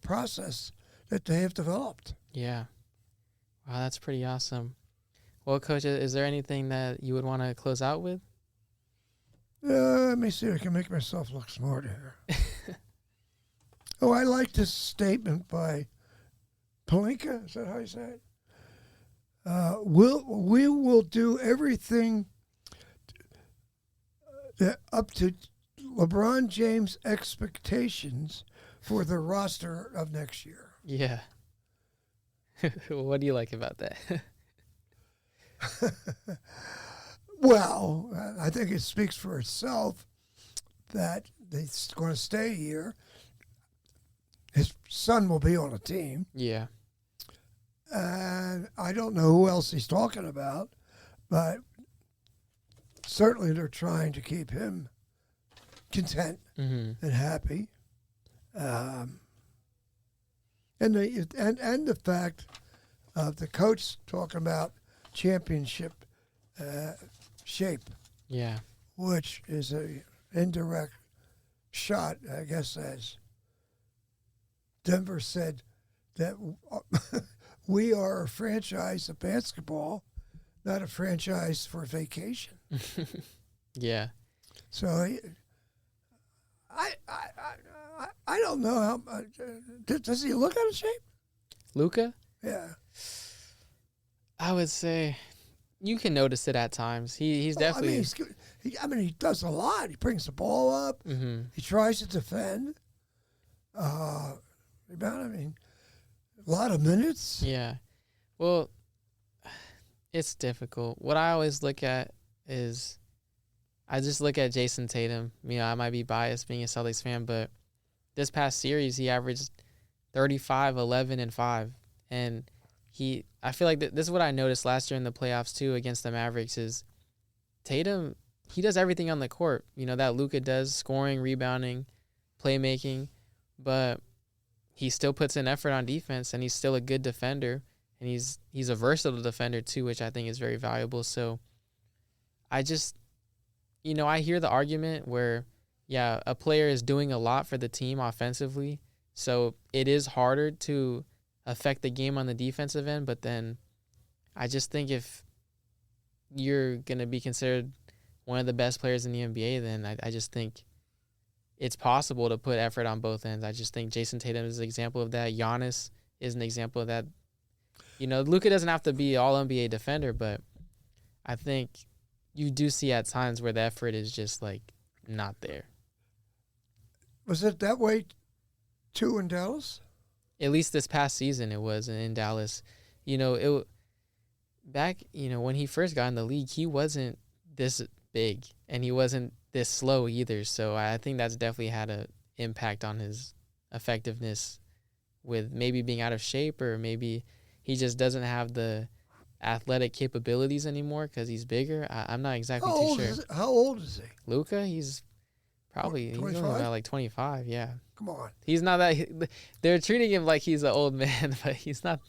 [SPEAKER 2] process that they have developed.
[SPEAKER 1] Yeah. Wow, that's pretty awesome. Well, Coach, is there anything that you would want to close out with?
[SPEAKER 2] Let me see if I can make myself look smart here. I like this statement by Palinka. Is that how you say it? We will do everything up to LeBron James' expectations for the roster of next year.
[SPEAKER 1] Yeah. What do you like about that?
[SPEAKER 2] Well, I think it speaks for itself that they're going to stay here. His son will be on the team.
[SPEAKER 1] Yeah.
[SPEAKER 2] And I don't know who else he's talking about, but certainly they're trying to keep him content
[SPEAKER 1] Mm-hmm.
[SPEAKER 2] and happy. And the fact of the coach talking about championship shape,
[SPEAKER 1] Yeah.
[SPEAKER 2] which is a indirect shot, I guess, as Denver said that we are a franchise of basketball, not a franchise for vacation. I don't know how much. Does he look out of shape?
[SPEAKER 1] Luka,
[SPEAKER 2] Yeah.
[SPEAKER 1] I would say you can notice it at times. He's definitely.
[SPEAKER 2] He does a lot. He brings the ball up.
[SPEAKER 1] Mm-hmm.
[SPEAKER 2] He tries to defend. Rebound. I mean, a lot of minutes.
[SPEAKER 1] Yeah. Well, it's difficult. What I always look at is I just look at Jason Tatum. I might be biased being a Celtics fan, but this past series he averaged 35, 11, and 5. And I feel like this is what I noticed last year in the playoffs too against the Mavericks is Tatum, he does everything on the court. That Luka does, scoring, rebounding, playmaking, but he still puts in effort on defense, and he's still a good defender, and he's a versatile defender too, which I think is very valuable. So I just, I hear the argument where, yeah, a player is doing a lot for the team offensively, so it is harder to affect the game on the defensive end, but then I just think if you're going to be considered one of the best players in the NBA, then I just think it's possible to put effort on both ends. I just think Jason Tatum is an example of that. Giannis is an example of that. Luka doesn't have to be all NBA defender, but I think you do see at times where the effort is just like not there.
[SPEAKER 2] Was it that way too in Dallas?
[SPEAKER 1] At least this past season it was in Dallas. Back, when he first got in the league, he wasn't this big and he wasn't this slow either. So I think that's definitely had an impact on his effectiveness with maybe being out of shape, or maybe he just doesn't have the athletic capabilities anymore because he's bigger. I'm not exactly too sure.
[SPEAKER 2] How old is he?
[SPEAKER 1] Luka, he's only about like 25. Yeah.
[SPEAKER 2] Come on.
[SPEAKER 1] He's not that. They're treating him like he's an old man, but he's not.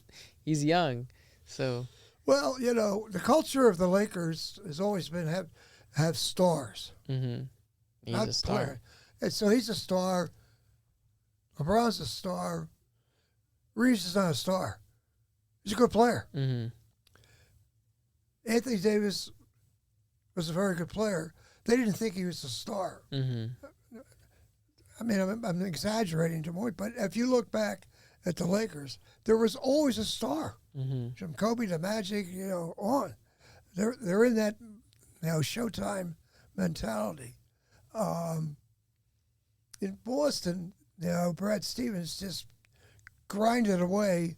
[SPEAKER 1] He's young. So.
[SPEAKER 2] Well, the culture of the Lakers has always been have stars.
[SPEAKER 1] Mm-hmm. He's a star.
[SPEAKER 2] Player. And so he's a star. LeBron's a star. Reeves is not a star. He's a good player.
[SPEAKER 1] Mm-hmm.
[SPEAKER 2] Anthony Davis was a very good player. They didn't think he was a star.
[SPEAKER 1] Mm-hmm.
[SPEAKER 2] I mean, I'm exaggerating to a point, but if you look back at the Lakers, there was always a star.
[SPEAKER 1] Mm-hmm.
[SPEAKER 2] From Kobe to Magic, on. They're in that Showtime mentality. In Boston, Brad Stevens just grinded away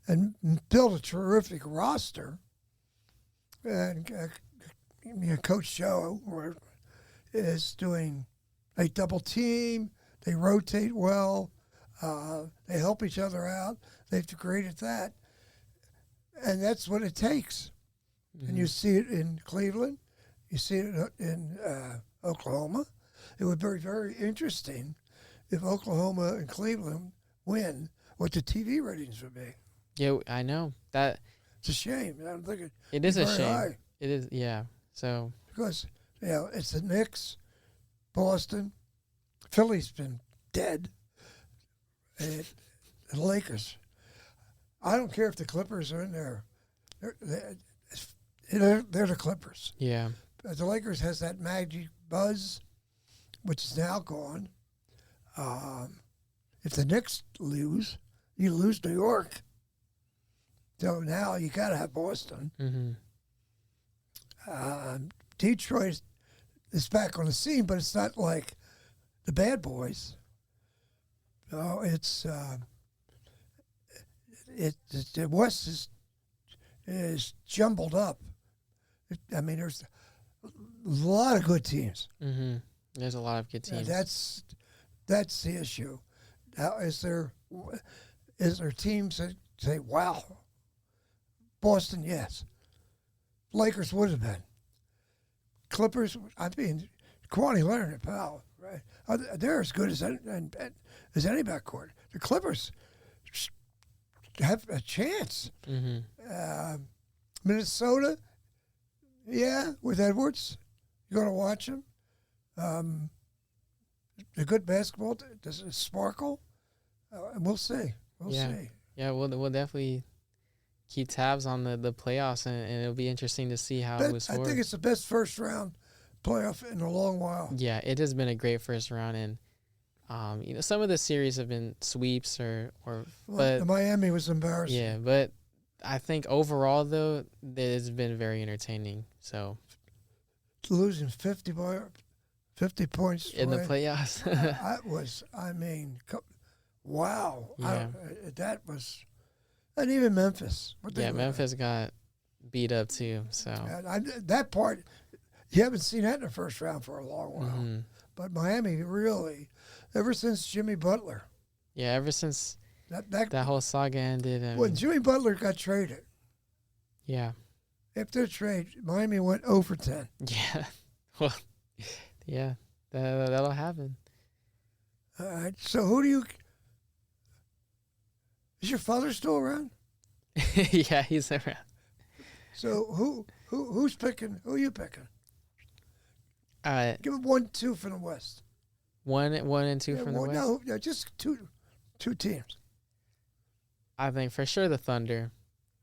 [SPEAKER 2] and built a terrific roster. And Coach Joe is doing a double team. They rotate well. They help each other out. They've created that. And that's what it takes. Mm-hmm. And you see it in Cleveland. You see it in Oklahoma. It would be very, very interesting if Oklahoma and Cleveland win, what the TV ratings would be.
[SPEAKER 1] Yeah, I know.
[SPEAKER 2] It's a shame. I don't think
[SPEAKER 1] it is a shame.
[SPEAKER 2] High.
[SPEAKER 1] It is, yeah. So
[SPEAKER 2] because it's the Knicks, Boston, Philly's been dead, and the Lakers. I don't care if the Clippers are in there. They're the Clippers.
[SPEAKER 1] Yeah.
[SPEAKER 2] The Lakers has that magic buzz, which is now gone. If the Knicks lose, you lose New York. So now you got to have Boston.
[SPEAKER 1] Mm-hmm.
[SPEAKER 2] Detroit is back on the scene, but it's not like the bad boys. No, it's the West is jumbled up. There's a lot of good teams.
[SPEAKER 1] Mm-hmm. There's a lot of good teams.
[SPEAKER 2] That's the issue. Now, is there teams that say, "Wow"? Boston, yes. Lakers would have been. Clippers, Kawhi Leonard and Powell, right? They're as good as any backcourt. The Clippers have a chance.
[SPEAKER 1] Mm-hmm.
[SPEAKER 2] Minnesota, yeah, with Edwards, you're going to watch them. The good basketball, does it sparkle? We'll see. We'll see.
[SPEAKER 1] Yeah, we'll definitely keep tabs on the playoffs, and it'll be interesting to see how it was scored.
[SPEAKER 2] I think it's the best first round playoff in a long while.
[SPEAKER 1] Yeah, it has been a great first round, and Some of the series have been sweeps but
[SPEAKER 2] Miami was embarrassing.
[SPEAKER 1] yeah, but I think overall though, it's been very entertaining. So
[SPEAKER 2] Losing 50 points
[SPEAKER 1] in the playoffs,
[SPEAKER 2] that was, wow.
[SPEAKER 1] Yeah.
[SPEAKER 2] That was, and even Memphis.
[SPEAKER 1] Memphis got beat up too. So
[SPEAKER 2] that part, you haven't seen that in the first round for a long while.
[SPEAKER 1] Mm-hmm.
[SPEAKER 2] But Miami really, ever since Jimmy Butler.
[SPEAKER 1] Yeah, ever since that whole saga ended.
[SPEAKER 2] When Jimmy Butler got traded.
[SPEAKER 1] Yeah.
[SPEAKER 2] After the trade, Miami went 0 for 10.
[SPEAKER 1] Yeah. Well, yeah, that'll happen.
[SPEAKER 2] All right. So is your father still around?
[SPEAKER 1] Yeah, he's around.
[SPEAKER 2] So who's picking? Who are you picking? Give him 1-2 from the West.
[SPEAKER 1] 1 and 2 from the West.
[SPEAKER 2] No, just two teams.
[SPEAKER 1] I think for sure the Thunder.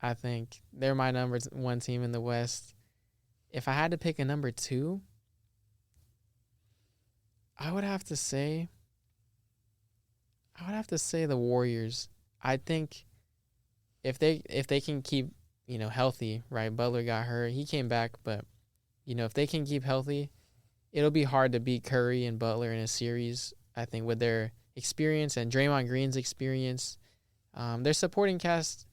[SPEAKER 1] I think they're my number 1 team in the West. If I had to pick a number 2, I would have to say the Warriors. I think if they can keep, healthy, right? Butler got hurt. He came back, but if they can keep healthy, it'll be hard to beat Curry and Butler in a series. I think with their experience and Draymond Green's experience, their supporting cast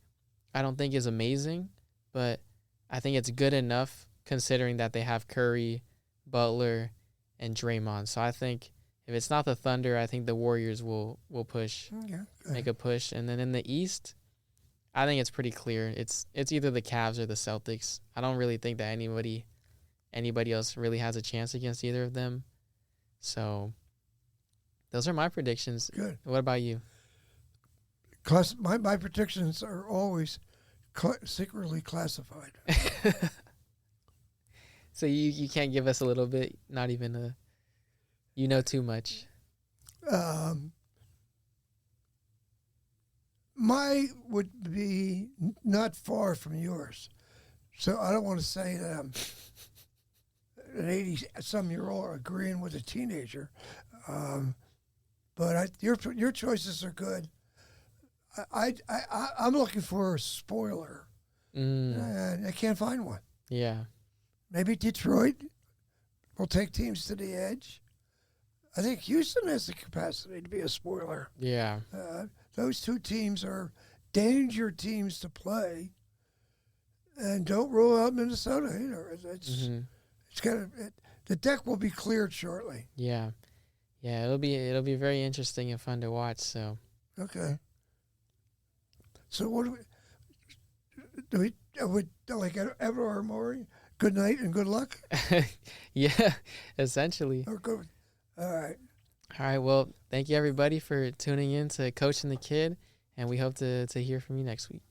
[SPEAKER 1] I don't think is amazing, but I think it's good enough considering that they have Curry, Butler, and Draymond. So I think if it's not the Thunder, I think the Warriors will push, make a push. And then in the East, I think it's pretty clear. It's either the Cavs or the Celtics. I don't really think that anybody else really has a chance against either of them. So those are my predictions.
[SPEAKER 2] Good.
[SPEAKER 1] What about you?
[SPEAKER 2] My predictions are always secretly classified.
[SPEAKER 1] So you can't give us a little bit, not even too much.
[SPEAKER 2] My would be not far from yours. So I don't want to say that I'm an 80-some-year-old agreeing with a teenager. But your choices are good. I'm looking for a spoiler, and I can't find one.
[SPEAKER 1] Yeah.
[SPEAKER 2] Maybe Detroit will take teams to the edge. I think Houston has the capacity to be a spoiler.
[SPEAKER 1] Yeah.
[SPEAKER 2] Those two teams are danger teams to play, and don't rule out Minnesota either. It's the deck will be cleared shortly.
[SPEAKER 1] Yeah. Yeah, it'll be very interesting and fun to watch. So.
[SPEAKER 2] Okay. So what do we like ever or more? Good night and good luck.
[SPEAKER 1] Yeah, essentially.
[SPEAKER 2] Or good. All right.
[SPEAKER 1] All right. Well, thank you everybody for tuning in to Coaching the Kid, and we hope to hear from you next week.